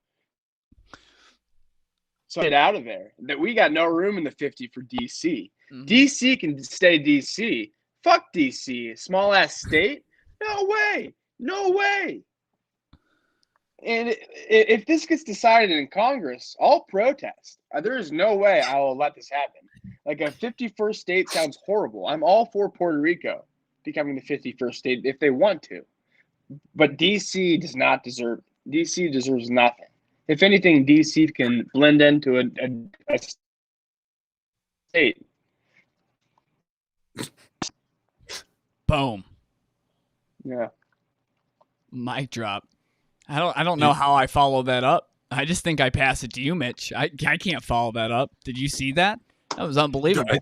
get out of there. That we got no room in the 50 for DC. Mm-hmm. DC can stay DC. Fuck DC. Small ass state? No way. No way. And if this gets decided in Congress, I'll protest. There is no way I will let this happen. Like a 51st state sounds horrible. I'm all for Puerto Rico becoming the 51st state if they want to. But DC does not deserve it. DC deserves nothing. If anything, DC can blend into a state. Boom. Yeah. Mic drop. I don't know how I follow that up. I just think I pass it to you, Mitch. I can't follow that up. Did you see that? That was unbelievable.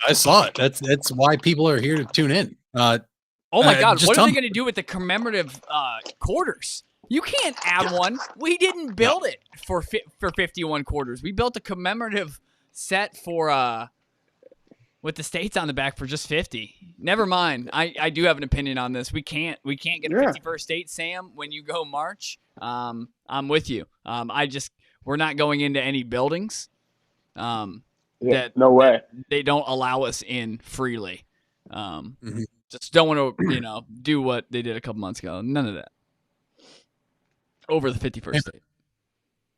I saw it. That's why people are here to tune in. Oh my God! What are they going to do with the commemorative quarters? You can't add one. We didn't build it for 51 quarters. We built a commemorative set for with the states on the back for just 50. Never mind. I do have an opinion on this. We can't get a 51st state, Sam. When you go march, I'm with you. We're not going into any buildings. No way. They don't allow us in freely. Just don't want to, do what they did a couple months ago. None of that. Over the 51st state.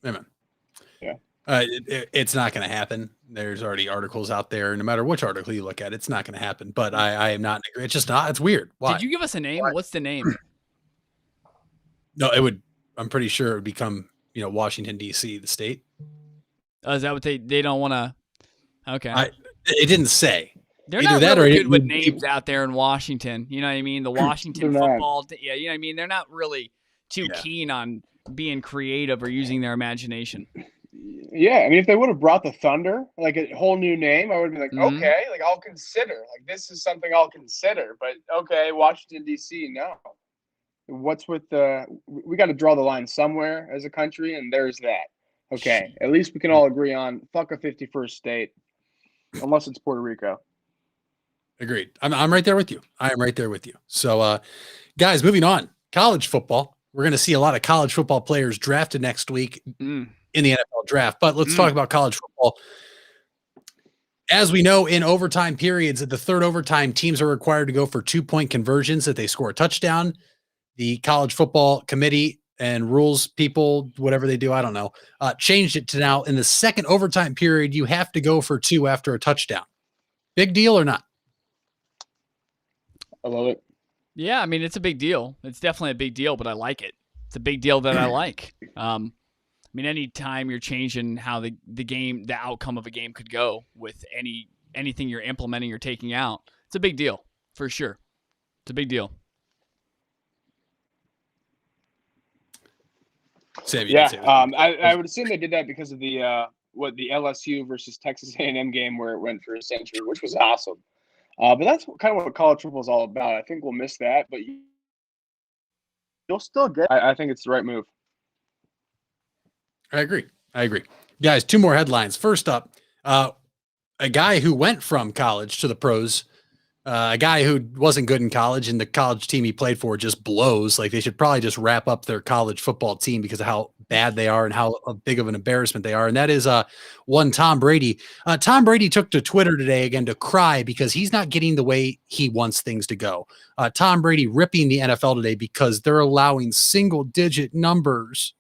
Amen. Yeah. It's not going to happen. There's already articles out there. No matter which article you look at, it's not going to happen. But I am not in agreement. It's just not. It's weird. Why? Did you give us a name? Why? What's the name? No, it would. I'm pretty sure it would become, Washington, D.C., the state. Is that what they don't want to? Okay. It didn't say. They're not really good with names out there in Washington. You know what I mean? The Washington football. Yeah, you know what I mean? They're not really too keen on being creative or using their imagination. Yeah, I mean, if they would have brought the Thunder, like a whole new name, I would be like, okay, like I'll consider. Like this is something I'll consider. But okay, Washington D.C. No. What's with we got to draw the line somewhere as a country, and there's that. Okay, at least we can all agree on fuck a 51st state, unless it's Puerto Rico. Agreed. I'm right there with you. I am right there with you. So, guys, moving on. College football. We're going to see a lot of college football players drafted next week in the NFL draft. But let's talk about college football. As we know, in overtime periods, at the third overtime, teams are required to go for 2-point conversions if they score a touchdown. The college football committee and rules people, whatever they do, I don't know, changed it to now in the second overtime period, you have to go for 2 after a touchdown. Big deal or not? I love it. Yeah, I mean, it's a big deal. It's definitely a big deal, but I like it. It's a big deal that I like. I mean, any time you're changing how the outcome of a game could go with anything you're implementing or taking out, it's a big deal for sure. It's a big deal. I would assume they did that because of the LSU versus Texas A&M game where it went for a century, which was awesome. But that's kind of what college football is all about. I think we'll miss that, but you'll still get. I think it's the right move. I agree. Guys, 2 more headlines. First up, a guy who went from college to the pros a guy who wasn't good in college and the college team he played for just blows. Like they should probably just wrap up their college football team because of how bad they are and how big of an embarrassment they are. And that is one Tom Brady. Tom Brady took to Twitter today again to cry because he's not getting the way he wants things to go. Tom Brady ripping the NFL today because they're allowing single digit numbers.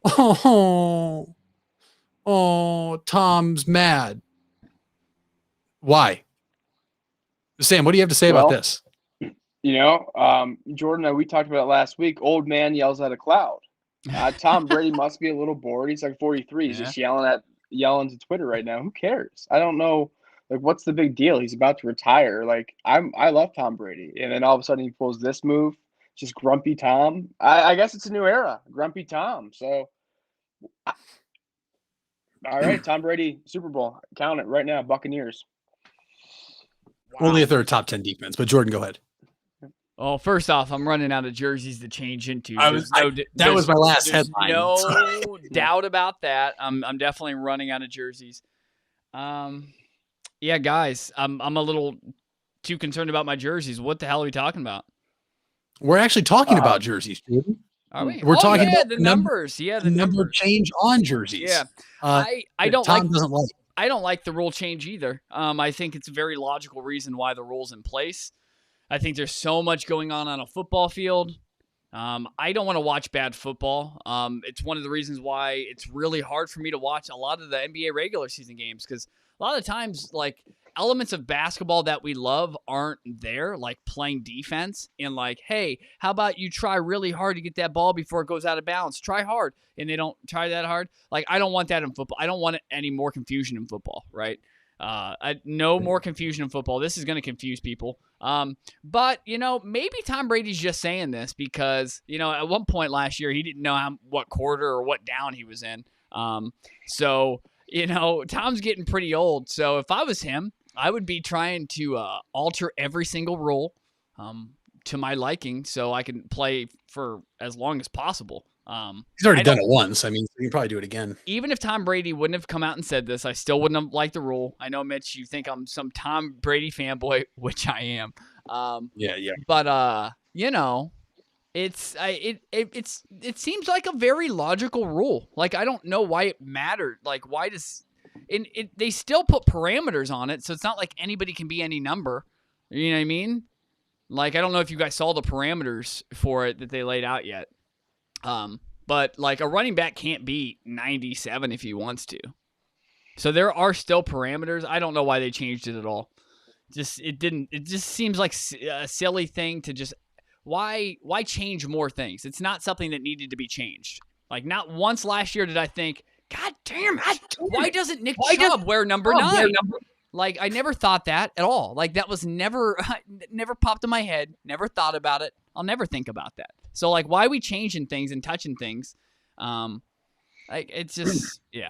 Oh, Tom's mad. Why? Sam, what do you have to say about this? Jordan, we talked about it last week. Old man yells at a cloud. Tom Brady must be a little bored. He's like 43. He's just yelling to Twitter right now. Who cares? I don't know. Like, what's the big deal? He's about to retire. Like, I love Tom Brady. And then all of a sudden he pulls this move. Just grumpy Tom. I guess it's a new era. Grumpy Tom. So, all right, Tom Brady, Super Bowl. Count it right now. Buccaneers. Wow. Only if they're a top 10 defense, but Jordan, go ahead. Well, first off, I'm running out of jerseys to change into. That was my last headline. No doubt about that. I'm definitely running out of jerseys. Yeah, guys, I'm a little too concerned about my jerseys. What the hell are we talking about? We're actually talking about jerseys, Jordan. Are we? We're talking about the numbers. Yeah, the number change on jerseys. Yeah, I don't like the rule change either. I think it's a very logical reason why the rule's in place. I think there's so much going on a football field. I don't want to watch bad football. It's one of the reasons why it's really hard for me to watch a lot of the NBA regular season games because a lot of times, like, elements of basketball that we love aren't there, like playing defense and like, hey, how about you try really hard to get that ball before it goes out of bounds? Try hard. And they don't try that hard. Like, I don't want that in football. I don't want any more confusion in football, right? No more confusion in football. This is going to confuse people. But, maybe Tom Brady's just saying this because, at one point last year, he didn't know what quarter or what down he was in. So, Tom's getting pretty old. So if I was him, I would be trying to alter every single rule to my liking so I can play for as long as possible. He's already done it once. I mean, you can probably do it again. Even if Tom Brady wouldn't have come out and said this, I still wouldn't have liked the rule. I know, Mitch, you think I'm some Tom Brady fanboy, which I am. Yeah. But it seems like a very logical rule. Like, I don't know why it mattered. Like, why does they still put parameters on it, so it's not like anybody can be any number. You know what I mean? Like, I don't know if you guys saw the parameters for it that they laid out yet. But like a running back can't be 97 if he wants to. So there are still parameters. I don't know why they changed it at all. It just seems like a silly thing to just, why change more things? It's not something that needed to be changed. Like, not once last year did I think, God damn, why doesn't Nick Chubb wear number 9? Like, I never thought that at all. Like, that was never popped in my head. Never thought about it. I'll never think about that. So, like, why are we changing things and touching things? Like, it's just, yeah.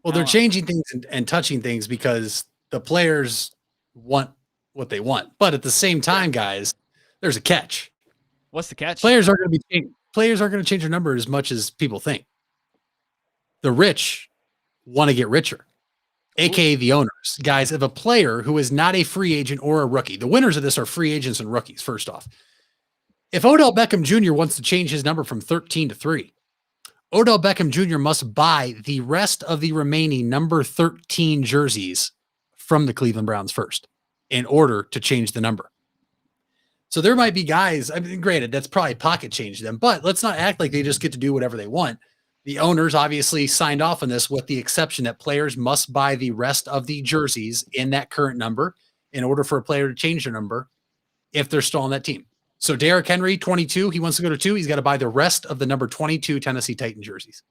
Well, they're changing things and touching things because the players want what they want. But at the same time, guys, there's a catch. What's the catch? Players aren't going to change their number as much as people think. The rich want to get richer, aka the owners. Guys, if a player who is not a free agent or a rookie, the winners of this are free agents and rookies, first off. If Odell Beckham Jr. wants to change his number from 13 to 3, Odell Beckham Jr. must buy the rest of the remaining number 13 jerseys from the Cleveland Browns first in order to change the number. So there might be guys, I mean, granted, that's probably pocket change them, but let's not act like they just get to do whatever they want. The owners obviously signed off on this with the exception that players must buy the rest of the jerseys in that current number in order for a player to change their number if they're still on that team. So Derrick Henry, 22, he wants to go to 2. He's got to buy the rest of the number 22 Tennessee Titan jerseys.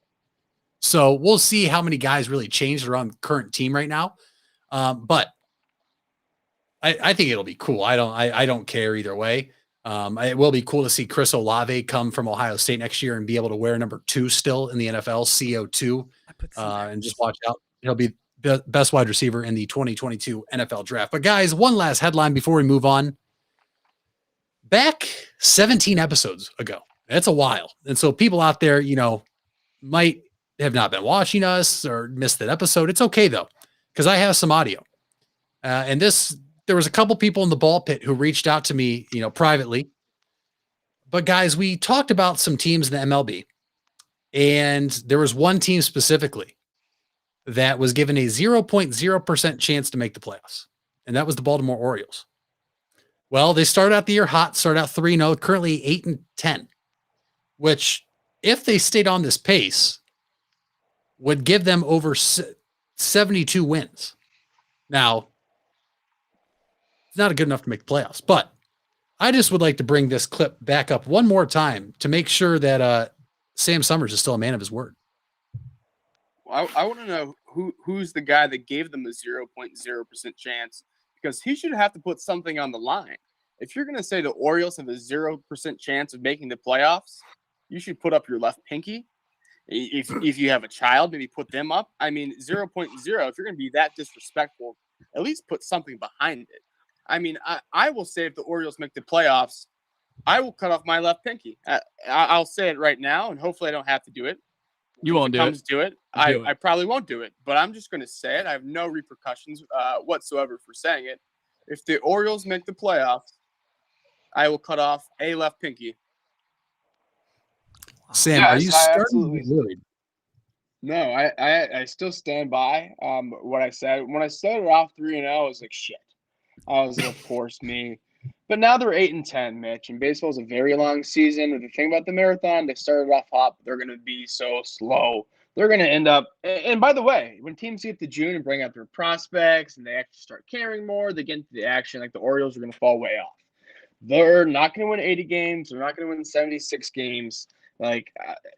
So we'll see how many guys really changed around the current team right now. But I think it'll be cool. I don't care either way. It will be cool to see Chris Olave come from Ohio State next year and be able to wear number 2 still in the NFL, CO2, and just watch out. He'll be the best wide receiver in the 2022 NFL draft. But guys, one last headline before we move on. Back 17 episodes ago. That's a while. And so people out there, might have not been watching us or missed that episode. It's okay though, because I have some audio. And this there was a couple people in the ball pit who reached out to me, privately. But guys, we talked about some teams in the MLB, and there was one team specifically that was given a 0.0% chance to make the playoffs, and that was the Baltimore Orioles. Well, they started out the year hot, started out 3-0, currently 8-10, which, if they stayed on this pace, would give them over 72 wins. Now, it's not good enough to make the playoffs, but I just would like to bring this clip back up one more time to make sure that Sam Summers is still a man of his word. I want to know who's the guy that gave them the 0.0% chance, because he should have to put something on the line. If you're going to say the Orioles have a 0% chance of making the playoffs, you should put up your left pinky. If you have a child, maybe put them up. I mean, 0.0, if you're going to be that disrespectful, at least put something behind it. I mean, I will say if the Orioles make the playoffs, I will cut off my left pinky. I'll say it right now, and hopefully I don't have to do it. You won't do it. I probably won't do it, but I'm just going to say it. I have no repercussions whatsoever for saying it. If the Orioles make the playoffs, I will cut off a left pinky. Sam, are you starting to be worried? No, I still stand by what I said. When I started off 3-0, I was like, shit. I was like, of course, me. But now they're 8-10, Mitch, and baseball is a very long season. And the thing about the marathon, they started off hot, but they're going to be so slow. They're going to end up – and by the way, when teams get to June and bring out their prospects and they actually start caring more, they get into the action, like the Orioles are going to fall way off. They're not going to win 80 games. They're not going to win 76 games. Like,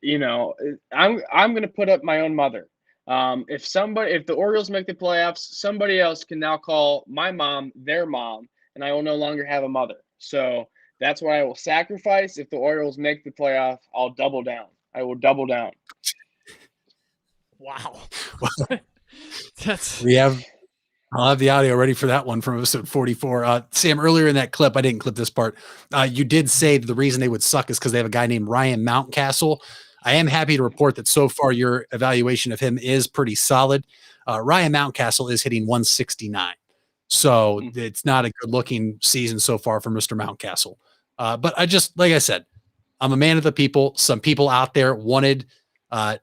I'm going to put up my own mother. If the Orioles make the playoffs, somebody else can now call my mom their mom, and I will no longer have a mother. So that's what I will sacrifice. If the Orioles make the playoff, I'll double down. I will double down. Wow. I'll have the audio ready for that one from episode 44. Sam, earlier in that clip, I didn't clip this part. You did say the reason they would suck is because they have a guy named Ryan Mountcastle. I am happy to report that so far your evaluation of him is pretty solid. Ryan Mountcastle is hitting 169. So it's not a good looking season so far for Mr. Mountcastle. But like I said, I'm a man of the people. Some people out there wanted to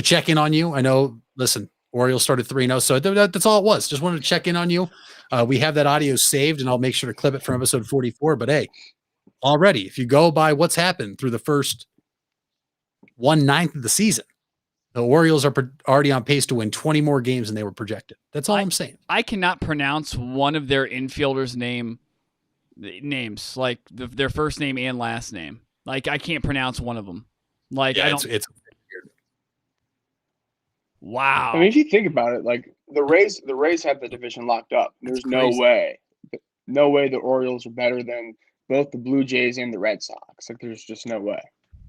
check in on you. I know, listen, Orioles started 3-0, so that's all it was. Just wanted to check in on you. We have that audio saved, and I'll make sure to clip it from episode 44. But hey, already, if you go by what's happened through the first 1/9 of the season, the Orioles are already on pace to win 20 more games than they were projected. That's all I'm saying. I cannot pronounce one of their infielders' names, like their first name and last name. Like, I can't pronounce one of them. Like, yeah, I don't. It's weird. Wow. I mean, if you think about it, like the Rays have the division locked up. There's no way the Orioles are better than both the Blue Jays and the Red Sox. Like, there's just no way.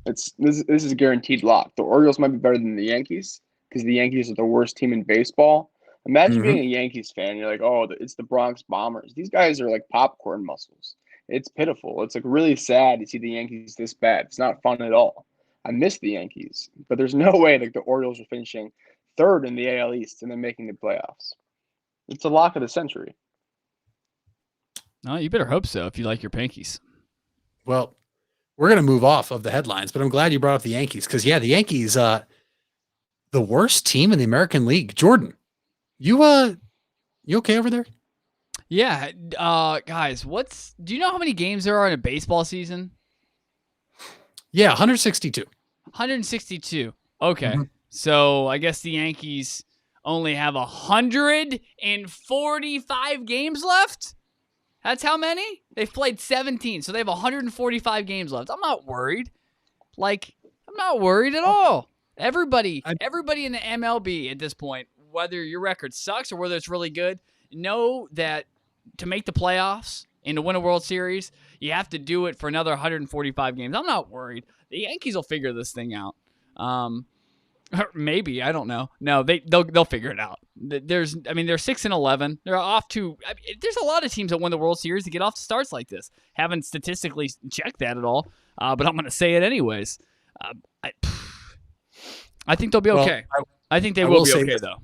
This is a guaranteed lock. The Orioles might be better than the Yankees because the Yankees are the worst team in baseball. Imagine being a Yankees fan. You're like, oh, it's the Bronx Bombers. These guys are like popcorn muscles. It's pitiful. It's like really sad to see the Yankees this bad. It's not fun at all. I miss the Yankees, but there's no way like the Orioles are finishing third in the AL East and then making the playoffs. It's a lock of the century. No, you better hope so if you like your Pankies. Well, we're going to move off of the headlines, but I'm glad you brought up the Yankees because, yeah, the Yankees, the worst team in the American League. Jordan, you okay over there? Yeah, guys, do you know how many games there are in a baseball season? Yeah, 162. 162. Okay. So I guess the Yankees only have 145 games left. That's how many? They've played 17, so they have 145 games left. I'm not worried. Like, I'm not worried at all. Everybody in the MLB at this point, whether your record sucks or whether it's really good, know that to make the playoffs and to win a World Series, you have to do it for another 145 games. I'm not worried. The Yankees will figure this thing out. Maybe, I don't know. No, they'll figure it out. They're 6-11. They're off to. There's a lot of teams that win the World Series to get off to starts like this. Haven't statistically checked that at all, but I'm going to say it anyways. I think they'll be okay. I think they will be okay though.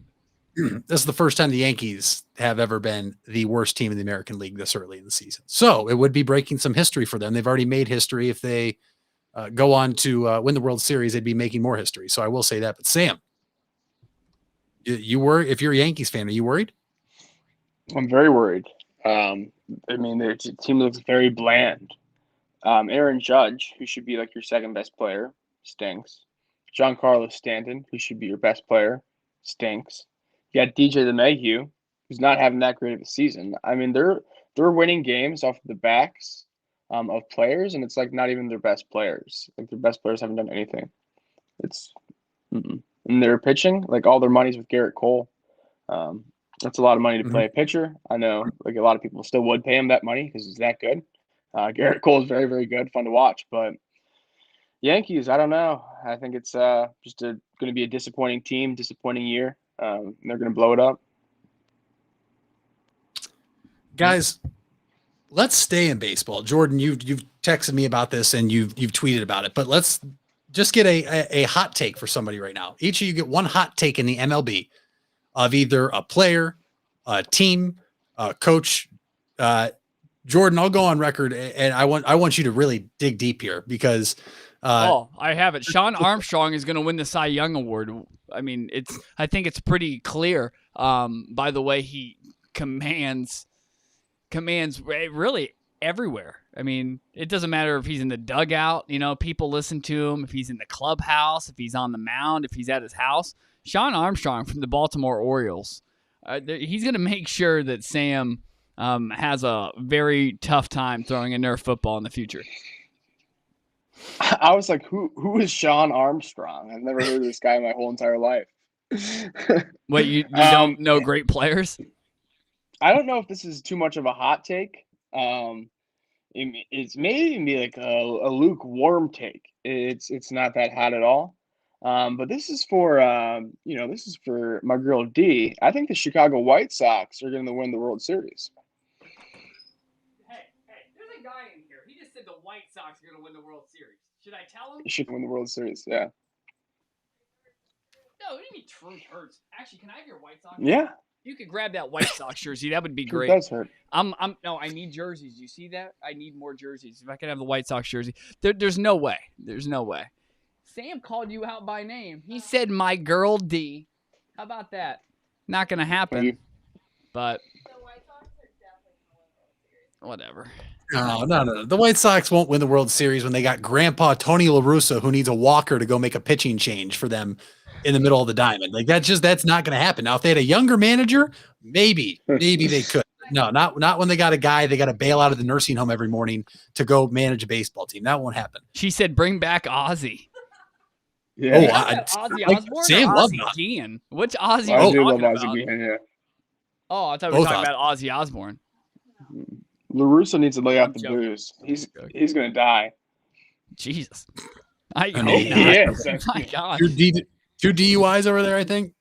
this is the first time the Yankees have ever been the worst team in the American League this early in the season. So it would be breaking some history for them. They've already made history. If they go on to win the World Series, they'd be making more history. So I will say that. But Sam, you worry if you're a Yankees fan, are you worried? I'm very worried. I mean, their team looks very bland. Aaron Judge, who should be like your second best player, stinks. Giancarlo Stanton, who should be your best player, stinks. You got DJ LeMahieu, who's not having that great of a season. I mean, they're winning games off the backs of players, and it's like not even their best players. Like their best players haven't done anything. It's and they're pitching like all their money's with Garrett Cole. That's a lot of money to play a pitcher. I know, like a lot of people still would pay him that money because he's that good. Garrett Cole is very, very good, fun to watch. But Yankees, I don't know. I think it's just going to be a disappointing team, disappointing year. They're going to blow it up. Guys, let's stay in baseball. Jordan, you've texted me about this and you've tweeted about it. But let's just get a hot take for somebody right now. Each of you get one hot take in the MLB of either a player, a team, a coach. Jordan, I'll go on record, and I want you to really dig deep here because. I have it. Sean Armstrong is going to win the Cy Young Award. I mean, I think it's pretty clear by the way he commands really everywhere. I mean, it doesn't matter if he's in the dugout. You know, people listen to him. If he's in the clubhouse, if he's on the mound, if he's at his house. Sean Armstrong from the Baltimore Orioles, he's going to make sure that Sam has a very tough time throwing a Nerf football in the future. I was like, who is Sean Armstrong? I've never heard of this guy my whole entire life. Wait, you don't know great players? I don't know if this is too much of a hot take. It's maybe like a lukewarm take. It's not that hot at all. But this is for this is for my girl D. I think the Chicago White Sox are going to win the World Series. Hey, there's a guy in here. He just said the White Sox are going to win the World Series. Should I tell him? You should win the World Series, yeah. No, what do you mean truth hurts? Actually, can I have your White Sox? Yeah. You could grab that White Sox jersey. That would be great. It does hurt. No, I need jerseys. You see that? I need more jerseys. If I could have the White Sox jersey. There's no way. There's no way. Sam called you out by name. He said, my girl D. How about that? Not going to happen. But whatever. No. The White Sox won't win the World Series when they got Grandpa Tony La Russa who needs a walker to go make a pitching change for them in the middle of the diamond. Like that's not going to happen. Now, if they had a younger manager, maybe they could. No, not when they got a guy they got to bail out of the nursing home every morning to go manage a baseball team. That won't happen. She said, bring back Ozzy. Yeah. Ozzy Osbourne Sam or loved Ozzy Guillen? Which Ozzy I are do you love talking Ozzy about? Guillen, yeah. Oh, I thought we were talking about Ozzy Osbourne. La Russa needs to lay off the booze. He's going to die. Jesus. I hope mean, not. Yes. My God. Two DUIs over there, I think.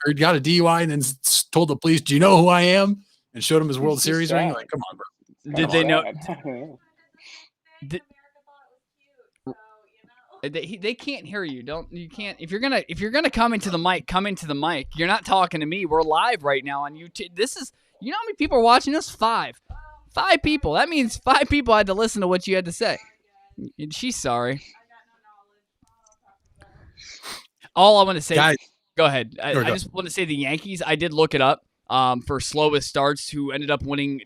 Or he got a DUI and then told the police, "Do you know who I am?" and showed him his World Series ring. Like, come on, bro. Did they know? They can't hear you. You can't if you're gonna come into the mic, come into the mic. You're not talking to me. We're live right now on YouTube. This is how many people are watching us? 5 people. That means 5 people had to listen to what you had to say. She's sorry. All I want to say, Guys, go ahead. I just want to say the Yankees. I did look it up for slowest starts who ended up winning.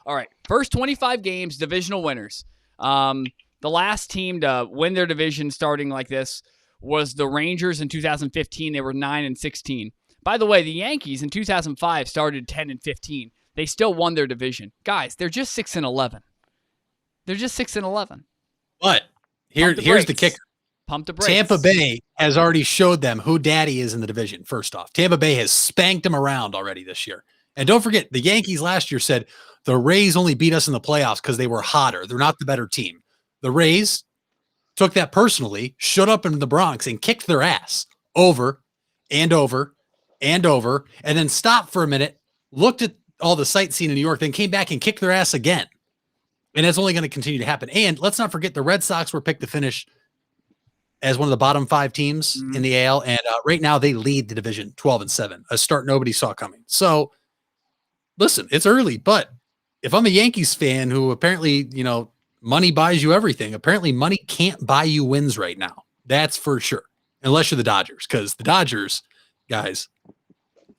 All right, first 25 games, divisional winners. The last team to win their division starting like this was the Rangers in 2015. They were 9-16. By the way, the Yankees in 2005 started 10-15. They still won their division. Guys, they're just 6-11. They're just 6-11. But here's the kicker. Pump the brakes. Tampa Bay has already showed them who daddy is in the division. First off, Tampa Bay has spanked them around already this year. And don't forget, the Yankees last year said the Rays only beat us in the playoffs because they were hotter. They're not the better team. The Rays took that personally, showed up in the Bronx and kicked their ass over and over and over, and then stopped for a minute, looked at all the sightseeing in New York, then came back and kicked their ass again. And it's only going to continue to happen. And let's not forget the Red Sox were picked to finish as one of the bottom 5 teams in the AL, and right now they lead the division 12-7, a start nobody saw coming. So, listen, it's early, but if I'm a Yankees fan who apparently, money buys you everything, apparently money can't buy you wins right now. That's for sure, unless you're the Dodgers, because the Dodgers, guys,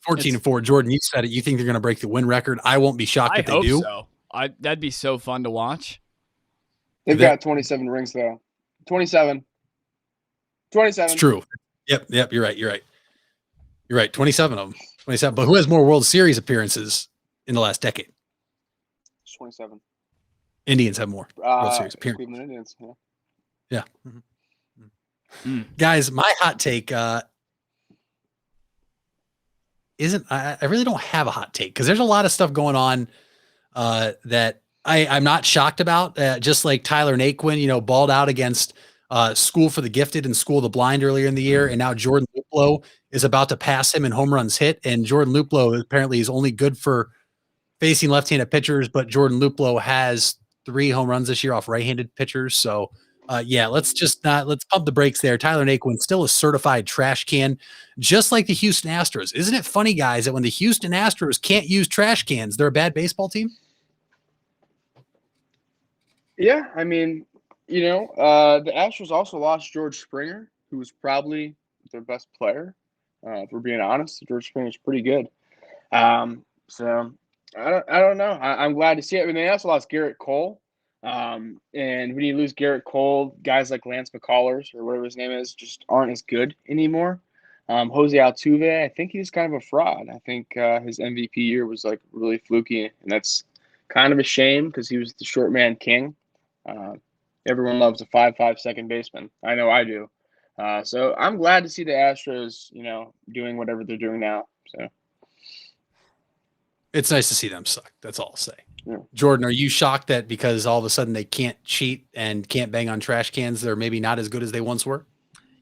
14-4. Jordan, you said it. You think they're going to break the win record? I won't be shocked if they do. So. That'd be so fun to watch. They've got 27 rings though. 27. It's true. Yep. You're right. 27 of them. 27. But who has more World Series appearances in the last decade? 27. Indians have more World Series appearances. Cleveland Indians. Yeah. Mm-hmm. Guys, my hot take isn't. I really don't have a hot take because there's a lot of stuff going on that I'm not shocked about. Just like Tyler Naquin, balled out against School for the Gifted and School of the Blind earlier in the year, and now Jordan Luplow is about to pass him in home runs hit. And Jordan Luplow apparently is only good for facing left-handed pitchers, but Jordan Luplow has 3 home runs this year off right-handed pitchers. So, let's pump the brakes there. Tyler Naquin still a certified trash can, just like the Houston Astros. Isn't it funny, guys, that when the Houston Astros can't use trash cans, they're a bad baseball team? Yeah, I mean, the Astros also lost George Springer, who was probably their best player. If we're being honest, George Springer's pretty good. So I don't know. I'm glad to see it. I mean, they also lost Garrett Cole. And when you lose Garrett Cole, guys like Lance McCullers or whatever his name is just aren't as good anymore. Jose Altuve, I think he's kind of a fraud. I think his MVP year was like really fluky, and that's kind of a shame because he was the short man king. Everyone loves a 5'5" second baseman. I know I do. So I'm glad to see the Astros, doing whatever they're doing now. So it's nice to see them suck. That's all I'll say. Yeah. Jordan, are you shocked that because all of a sudden they can't cheat and can't bang on trash cans, they're maybe not as good as they once were?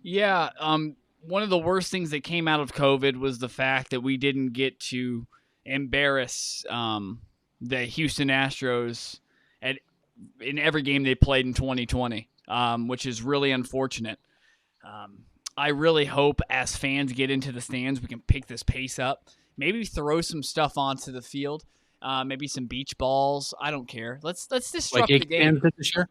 Yeah. One of the worst things that came out of COVID was the fact that we didn't get to embarrass the Houston Astros in every game they played in 2020, which is really unfortunate. I really hope as fans get into the stands, we can pick this pace up. Maybe throw some stuff onto the field. Maybe some beach balls. I don't care. Let's disrupt the game. Fans did this year?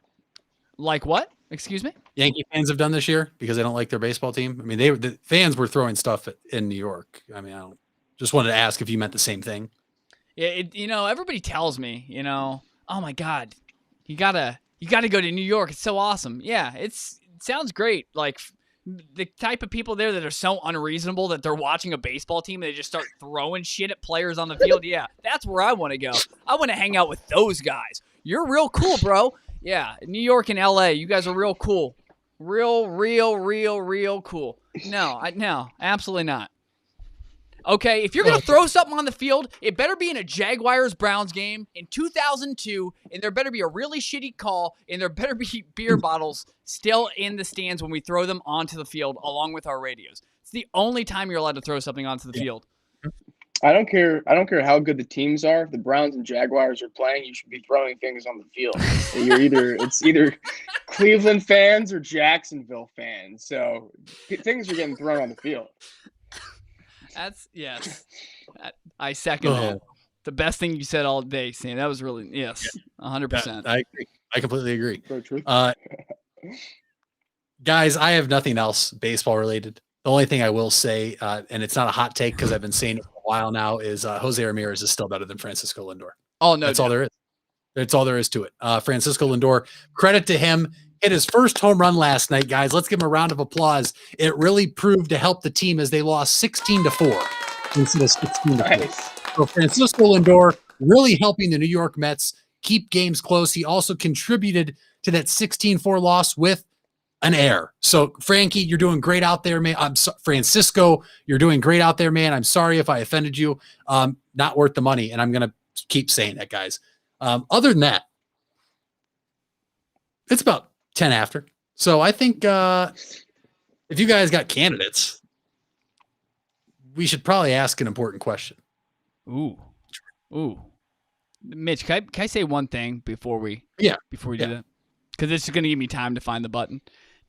Like what? Excuse me? Yankee fans have done this year because they don't like their baseball team. I mean, the fans were throwing stuff in New York. I mean, just wanted to ask if you meant the same thing. Yeah, everybody tells me, oh my God, you gotta go to New York. It's so awesome. Yeah, it sounds great. Like the type of people there that are so unreasonable that they're watching a baseball team and they just start throwing shit at players on the field. Yeah, that's where I want to go. I want to hang out with those guys. You're real cool, bro. Yeah, New York and LA, you guys are real cool. Real cool. No, absolutely not. Okay, if you're going to throw something on the field, it better be in a Jaguars-Browns game in 2002, and there better be a really shitty call, and there better be beer bottles still in the stands when we throw them onto the field along with our radios. It's the only time you're allowed to throw something onto the field. I don't care how good the teams are. If the Browns and Jaguars are playing, you should be throwing things on the field. It's either Cleveland fans or Jacksonville fans. So things are getting thrown on the field. Yes. I second that. The best thing you said all day, Sam. That was really 100%. I agree. I completely agree. So true. Guys, I have nothing else baseball related. The only thing I will say, and it's not a hot take because I've been saying it for a while now, is Jose Ramirez is still better than Francisco Lindor. Oh no, that's all there is. That's all there is to it. Francisco Lindor, credit to him. Hit his first home run last night, guys. Let's give him a round of applause. It really proved to help the team as they lost 16-4 instead of 16-4. So Francisco Lindor really helping the New York Mets keep games close. He also contributed to that 16-4 loss with an error. So Frankie, you're doing great out there, man. Francisco, you're doing great out there, man. I'm sorry if I offended you. Not worth the money, and I'm gonna keep saying that, guys. Other than that, it's about 10 after. So I think if you guys got candidates, we should probably ask an important question. Ooh. Mitch, can I say one thing before we do that? Because it's going to give me time to find the button.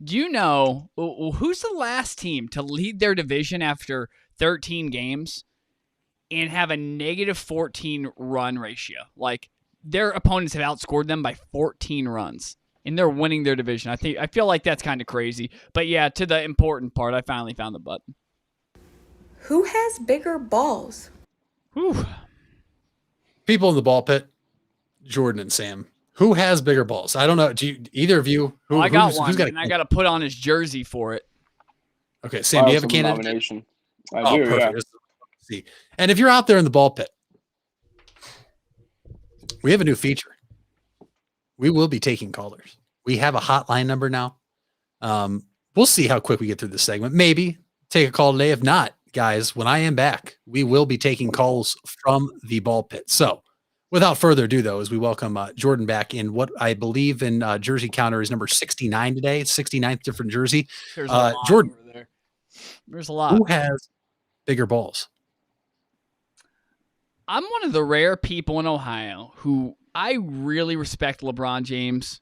Do you know who's the last team to lead their division after 13 games and have a negative 14 run ratio? Like, their opponents have outscored them by 14 runs, and they're winning their division. I feel like that's kind of crazy. But yeah, to the important part, I finally found the button. Who has bigger balls? Whew. People in the ball pit, Jordan and Sam. Who has bigger balls? I don't know. Do you, either of you? I got one, and I got to put on his jersey for it. Okay, Sam, do you have a candidate? Nomination. I do, perfect. yeah. See, and if you're out there in the ball pit, we have a new feature. We will be taking callers. We have a hotline number now. We'll see how quick we get through this segment. Maybe take a call today. If not, guys, when I am back, we will be taking calls from the ball pit. So without further ado, though, as we welcome Jordan back in what I believe in jersey counter is number 69 today. It's 69th different jersey. There's a lot Jordan, over there. There's a lot. Who has bigger balls? I'm one of the rare people in Ohio who I really respect LeBron James,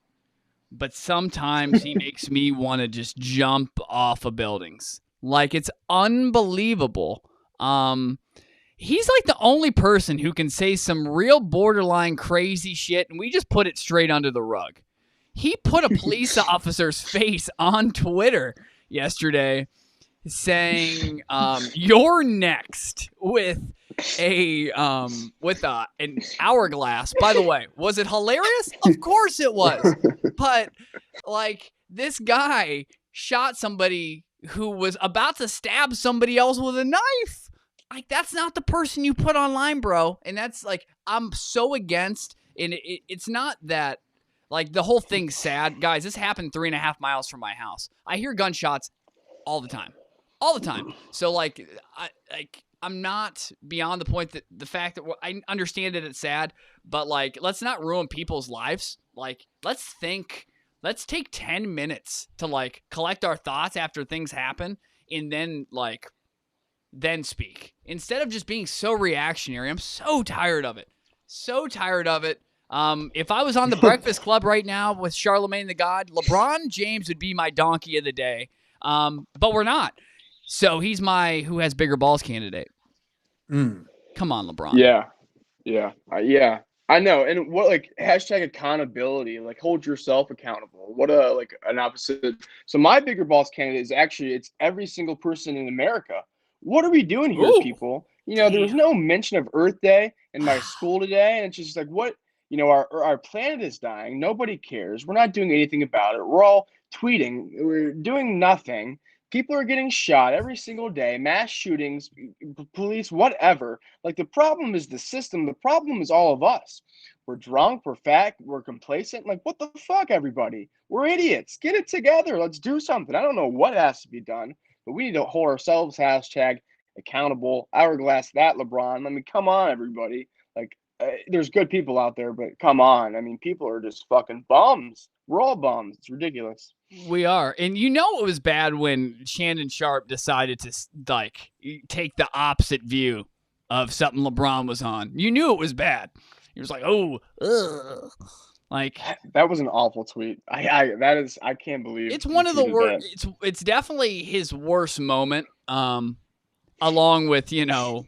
but sometimes he makes me want to just jump off of buildings. Like, it's unbelievable. He's like the only person who can say some real borderline crazy shit, and we just put it straight under the rug. He put a police officer's face on Twitter yesterday saying, "You're next," with an hourglass. By the way, was it hilarious? Of course it was. But like, this guy shot somebody who was about to stab somebody else with a knife. Like, that's not the person you put online, bro. And that's like, I'm so against. And it's not that, like, the whole thing's sad. Guys, this happened 3.5 miles from my house. I hear gunshots all the time. So like, I'm not beyond the point that the fact that I understand that it's sad, but like, let's not ruin people's lives. Like, let's take 10 minutes to like collect our thoughts after things happen, and then speak instead of just being so reactionary. I'm so tired of it. If I was on the Breakfast Club right now with Charlemagne the God, LeBron James would be my donkey of the day. But we're not. So he's my who has bigger balls candidate. Come on, LeBron. Yeah. I know. And what, like, hashtag accountability, like, hold yourself accountable. What an opposite. So my bigger balls candidate is actually, it's every single person in America. What are we doing here, people? You know, there was no mention of Earth Day in my school today. And it's just like, what, you know, our planet is dying. Nobody cares. We're not doing anything about it. We're all tweeting. We're doing nothing. People are getting shot every single day, mass shootings, police, whatever. Like, the problem is the system. The problem is all of us. We're drunk, we're fat, we're complacent. Like, what the fuck, everybody? We're idiots. Get it together. Let's do something. I don't know what has to be done, but we need to hold ourselves hashtag accountable. Hourglass that, LeBron. I mean, come on, everybody. Like, there's good people out there, but come on. I mean, people are just fucking bums. We're all bums. It's ridiculous. We are. And you know it was bad when Shannon Sharp decided to, like, take the opposite view of something LeBron was on. You knew it was bad. He was like, oh, ugh. Like, that was an awful tweet. I can't believe it's one of the worst. It's definitely his worst moment, along with, you know,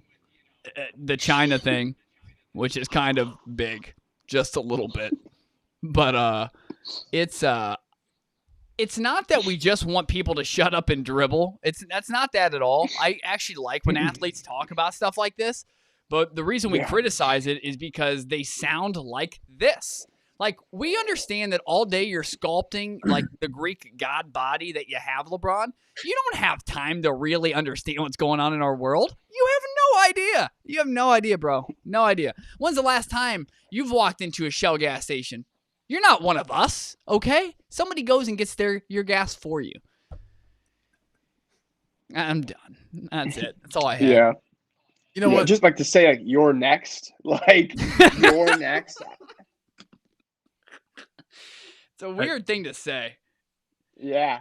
the China thing, which is kind of big, just a little bit. But it's not that we just want people to shut up and dribble. That's not that at all. I actually like when athletes talk about stuff like this, but the reason we criticize it is because they sound like this. Like, we understand that all day you're sculpting like the Greek god body that you have, LeBron. You don't have time to really understand what's going on in our world. You have no idea. You have no idea, bro. No idea. When's the last time you've walked into a Shell gas station? You're not one of us, okay? Somebody goes and gets your gas for you. I'm done. That's it. That's all I have. Yeah. You know what? Just like to say, like, you're next. Like, you're next. It's a weird thing to say. Yeah.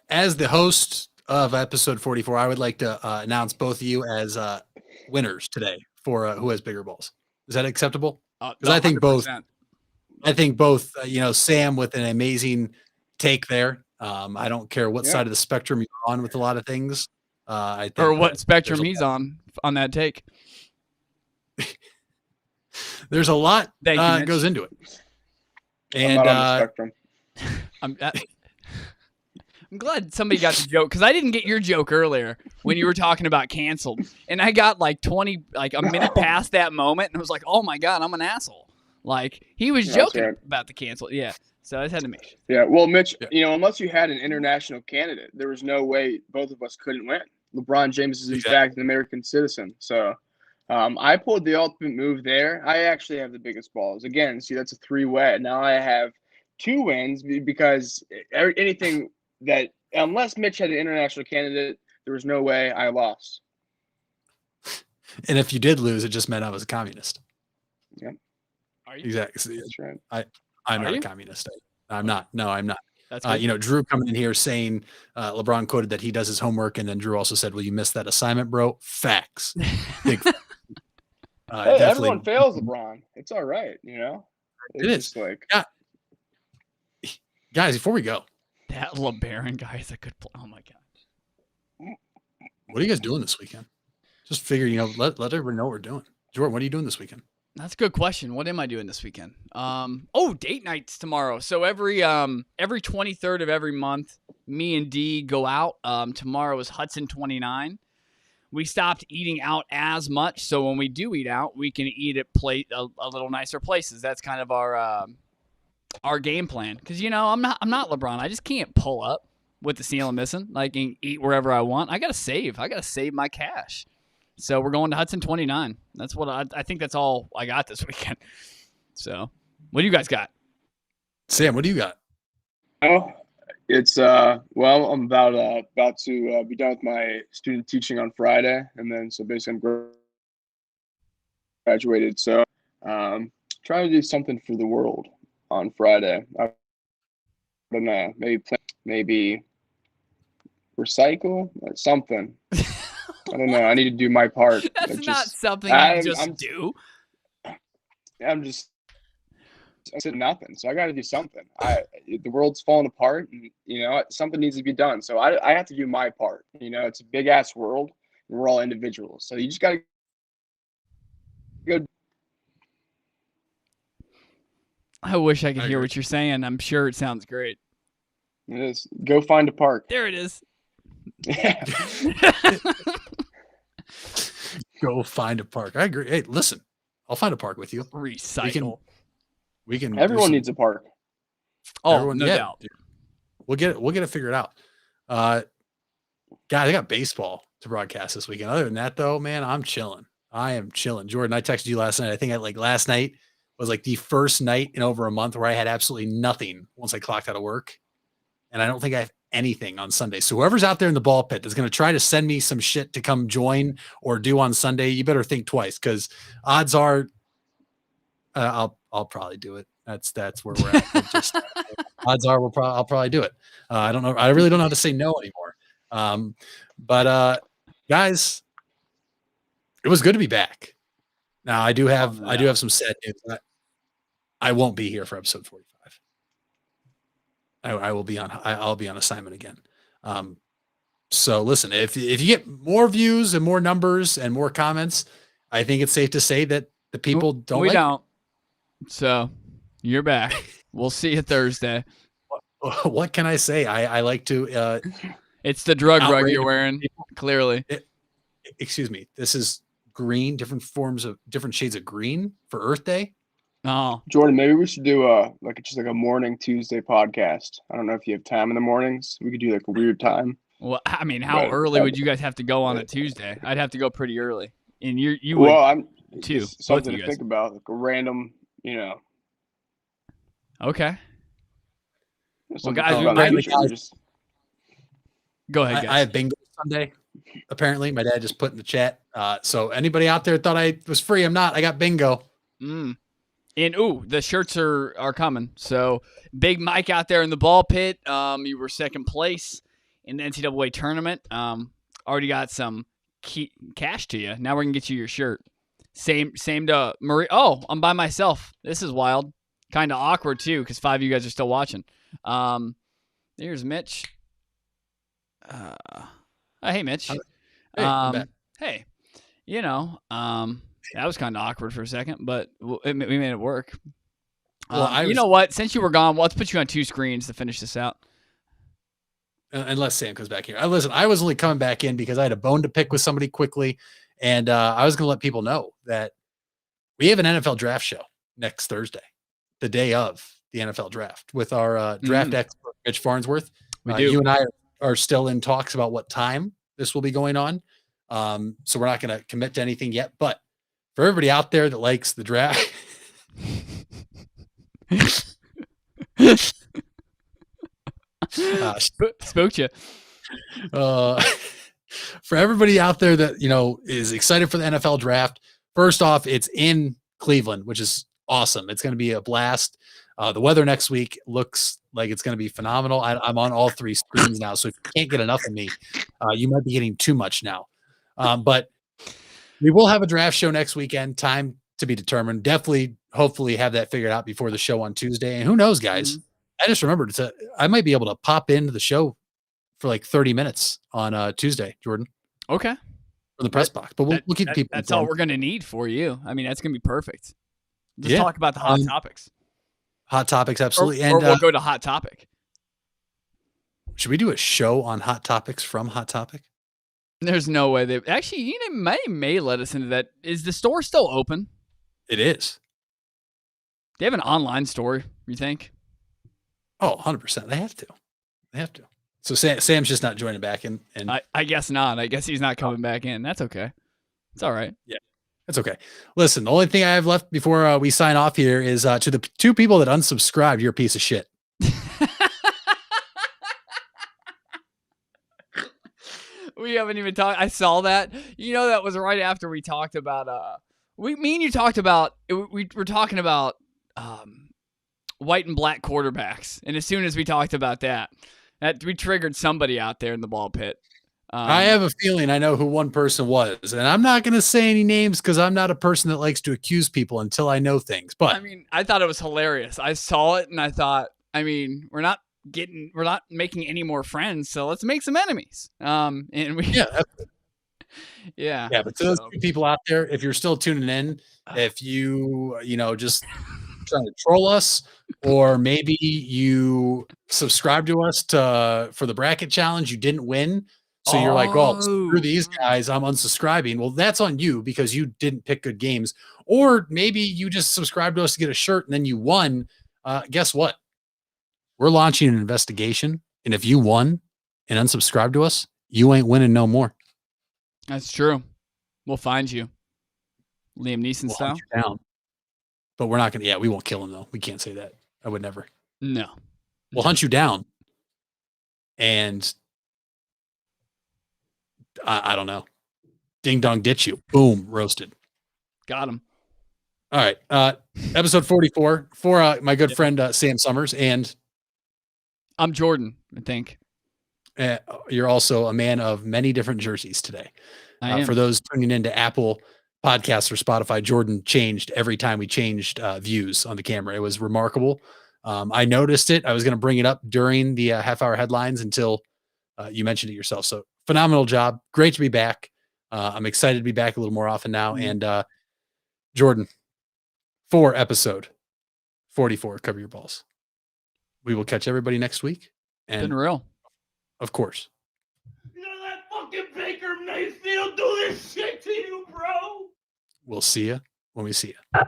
As the host of episode 44, I would like to announce both of you as winners today for who has bigger balls. Is that acceptable? Because I think both. I think both, Sam with an amazing take there. I don't care what side of the spectrum you're on with a lot of things. I think or what spectrum he's on that take. There's a lot Thank you, goes into it. And I'm not on the spectrum. I'm glad somebody got the joke because I didn't get your joke earlier when you were talking about canceled, and I got like a minute past that moment, and I was like, "Oh my god, I'm an asshole!" Like he was joking about the cancel, yeah. So I just had to make sure. Yeah, well, Mitch, unless you had an international candidate, there was no way both of us couldn't win. LeBron James is in fact an American citizen, so I pulled the ultimate move there. I actually have the biggest balls. Again, see, that's a 3-way. Now I have 2 wins because anything that unless Mitch had an international candidate, there was no way I lost. And if you did lose, it just meant I was a communist. Yeah. Are you? Exactly. That's right. I'm not a communist. I'm not. No, I'm not. That's Drew coming in here saying LeBron quoted that he does his homework, and then Drew also said, "Well, you missed that assignment, bro." Facts. Big. Hey, everyone fails LeBron. It's all right, It is. Like, guys, before we go, that LeBaron guy is a good play. Oh my god. What are you guys doing this weekend? Just figure, let everyone know what we're doing. Jordan, what are you doing this weekend? That's a good question. What am I doing this weekend? Date nights tomorrow. So every 23rd of every month, me and D go out. Tomorrow is Hudson 29. We stopped eating out as much, so when we do eat out, we can eat at a little nicer places. That's kind of our game plan. Because I'm not LeBron. I just can't pull up with the ceiling missing. Like and eat wherever I want. I gotta save. I gotta save my cash. So we're going to Hudson 29. That's what I think. That's all I got this weekend. So, what do you guys got? Sam, what do you got? Oh, it's I'm about to be done with my student teaching on Friday, and then so basically I'm graduated. So, trying to do something for the world on Friday. I don't know, maybe recycle something. I don't know. I need to do my part. That's not something I just do. I'm said nothing, so I got to do something. The world's falling apart, and something needs to be done. So I have to do my part. It's a big ass world, and we're all individuals. So you just got to go. I wish I could hear what you're saying. I'm sure it sounds great. It is. Go find a park. There it is. Yeah. Go find a park. I agree. Hey, listen, I'll find a park with you. Recycle. We can. Everyone needs a park. Oh, no doubt. Dude. We'll get it figured out. Guys, I got baseball to broadcast this weekend. Other than that, though, man, I'm chilling. I am chilling. Jordan, I texted you last night. I think last night was like the first night in over a month where I had absolutely nothing once I clocked out of work. And I don't think I have anything on Sunday. So whoever's out there in the ball pit that's going to try to send me some shit to come join or do on Sunday, you better think twice, because odds are I'll probably do it. That's where we're at. Odds are I'll probably do it. I don't know. I really don't know how to say no anymore. But guys, it was good to be back. Now I do have some sad news. I won't be here for episode 45. I'll be on assignment again. So listen, if you get more views and more numbers and more comments, I think it's safe to say that the people don't. We don't. So you're back. We'll see you Thursday. What can I say? I like to. It's the drug rug you're wearing. Clearly. Excuse me. This is green. Different shades of green for Earth Day. Oh, Jordan, maybe we should do just a morning Tuesday podcast. I don't know if you have time in the mornings. We could do like a weird time. Well, I mean, how early would you guys have to go on a Tuesday? I'd have to go pretty early, and you would. Well, I'm too. Something to think about, like a random, Okay. Well, guys, go ahead. Guys. I have bingo Sunday. Apparently, my dad just put in the chat. So anybody out there thought I was free? I'm not. I got bingo. And the shirts are coming. So Big Mike out there in the ball pit. You were second place in the NCAA tournament. Already got some cash to you. Now we're gonna get you your shirt. Same to Marie. Oh, I'm by myself. This is wild. kind of awkward too because 5 of you guys are still watching. Here's Mitch. Hey, Mitch. Hey, I'm back. Hey, that was kind of awkward for a second, but we made it work. Well, you know what? Since you were gone, let's put you on 2 screens to finish this out. Unless Sam comes back here. Listen, I was only coming back in because I had a bone to pick with somebody quickly, and I was going to let people know that we have an NFL draft show next Thursday, the day of the NFL draft, with our draft expert, Mitch Farnsworth. We do. You and I are still in talks about what time this will be going on. So we're not going to commit to anything yet. But for everybody out there that likes the draft, spooked you. For everybody out there that is excited for the NFL draft, first off, it's in Cleveland, which is awesome. It's going to be a blast. The weather next week looks like it's going to be phenomenal. I'm on all 3 screens now, so if you can't get enough of me, you might be getting too much now. But we will have a draft show next weekend. Time to be determined. Definitely, hopefully, have that figured out before the show on Tuesday. And who knows, guys? I just remembered I might be able to pop into the show for like 30 minutes on Tuesday, Jordan. Okay. For the press box, but we'll keep people. That's all we're going to need for you. I mean, that's going to be perfect. Just talk about the hot topics. Hot topics, absolutely. Or we'll go to Hot Topic. Should we do a show on Hot Topics from Hot Topic? There's no way they actually. May let us into that. Is the store still open? It is. They have an online store. You think? Oh, 100%. They have to. So Sam's just not joining back in. And I guess not. I guess he's not coming back in. That's okay. It's all right. Yeah. That's okay. Listen, the only thing I have left before we sign off here is to the 2 people that unsubscribed, you're a piece of shit. We haven't even talked. I saw that. That was right after we talked about. Me and you talked about. We were talking about white and black quarterbacks, and as soon as we talked about that we triggered somebody out there in the ball pit. I have a feeling I know who one person was, and I'm not going to say any names because I'm not a person that likes to accuse people until I know things. But I mean, I thought it was hilarious. I saw it and I thought, we're not making any more friends, so let's make some enemies. And we, yeah. But to those 2 people out there, if you're still tuning in, if you just trying to troll us, or maybe you subscribe to us for the bracket challenge, you didn't win. So you're like, well, screw these guys, I'm unsubscribing. Well, that's on you because you didn't pick good games. Or maybe you just subscribed to us to get a shirt and then you won. Guess what? We're launching an investigation. And if you won and unsubscribed to us, you ain't winning no more. That's true. We'll find you. Liam Neeson style. Hunt you down. But we're not going to, we won't kill him though. We can't say that. I would never. No. We'll hunt you down. And I don't know. Ding dong ditch you. Boom. Roasted. Got him. All right. Episode 44 for my good friend Sam Summers. And I'm Jordan, I think. You're also a man of many different jerseys today. I am. For those tuning into Apple Podcasts or Spotify, Jordan changed every time we changed views on the camera. It was remarkable. I noticed it. I was going to bring it up during the half-hour headlines until you mentioned it yourself. So phenomenal job. Great to be back. I'm excited to be back a little more often now. And Jordan, for episode 44, Cover Your Balls. We will catch everybody next week. And been real. Of course. You know that fucking Baker Mayfield do this shit to you, bro? We'll see you when we see you.